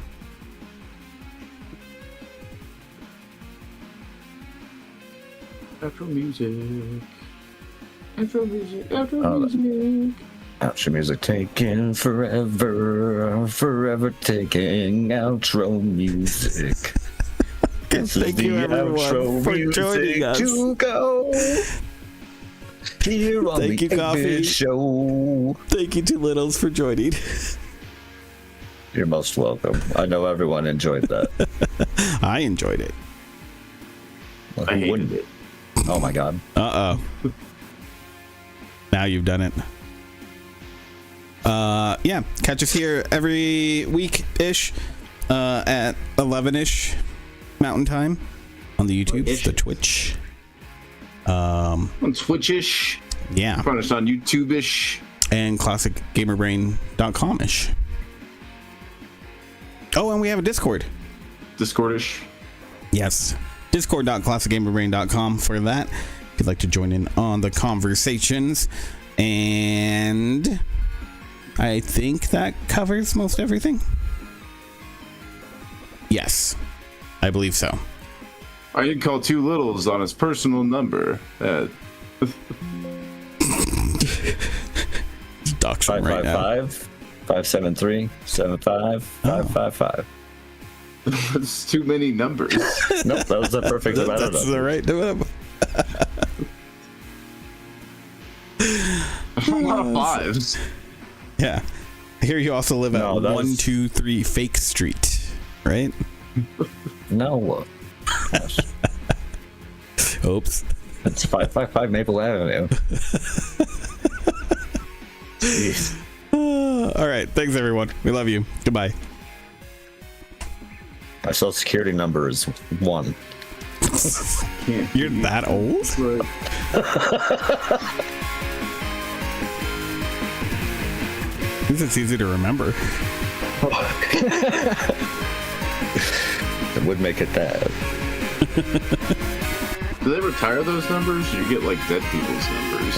After music. After music. After music. Outro music taking forever. Forever taking outro music. Thank you everyone for joining us. To go here on Thank the you, Coffee Show. Thank you to Littles for joining. You're most welcome. I know everyone enjoyed that. I enjoyed it. Well, who wouldn't it? Oh my god. Uh-oh. Now you've done it. Yeah, catch us here every week-ish at 11-ish Mountain Time on the YouTube, the Twitch. On Twitch-ish. Yeah. Find us on YouTube-ish. And classicgamerbrain.com-ish. Oh, and we have a Discord. Discord-ish. Yes. Discord.classicgamerbrain.com for that. If you'd like to join in on the conversations. And I think that covers most everything. Yes. I believe so. I did call Two Littles on his personal number at Dox him right now. 573-75-555. That's too many numbers. Nope, that was the perfect amount of That's numbers. the right number. A lot of fives. Yeah. I hear you also live at No, that was- 123 Fake Street, right? No. Gosh. Oops. It's 555 Maple Avenue. Jeez. All right. Thanks, everyone. We love you. Goodbye. My social security number is 1. You're that old? It's easy to remember. It would make it that. Do they retire those numbers? You get like dead people's numbers.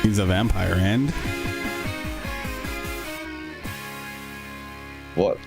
He's a vampire and What?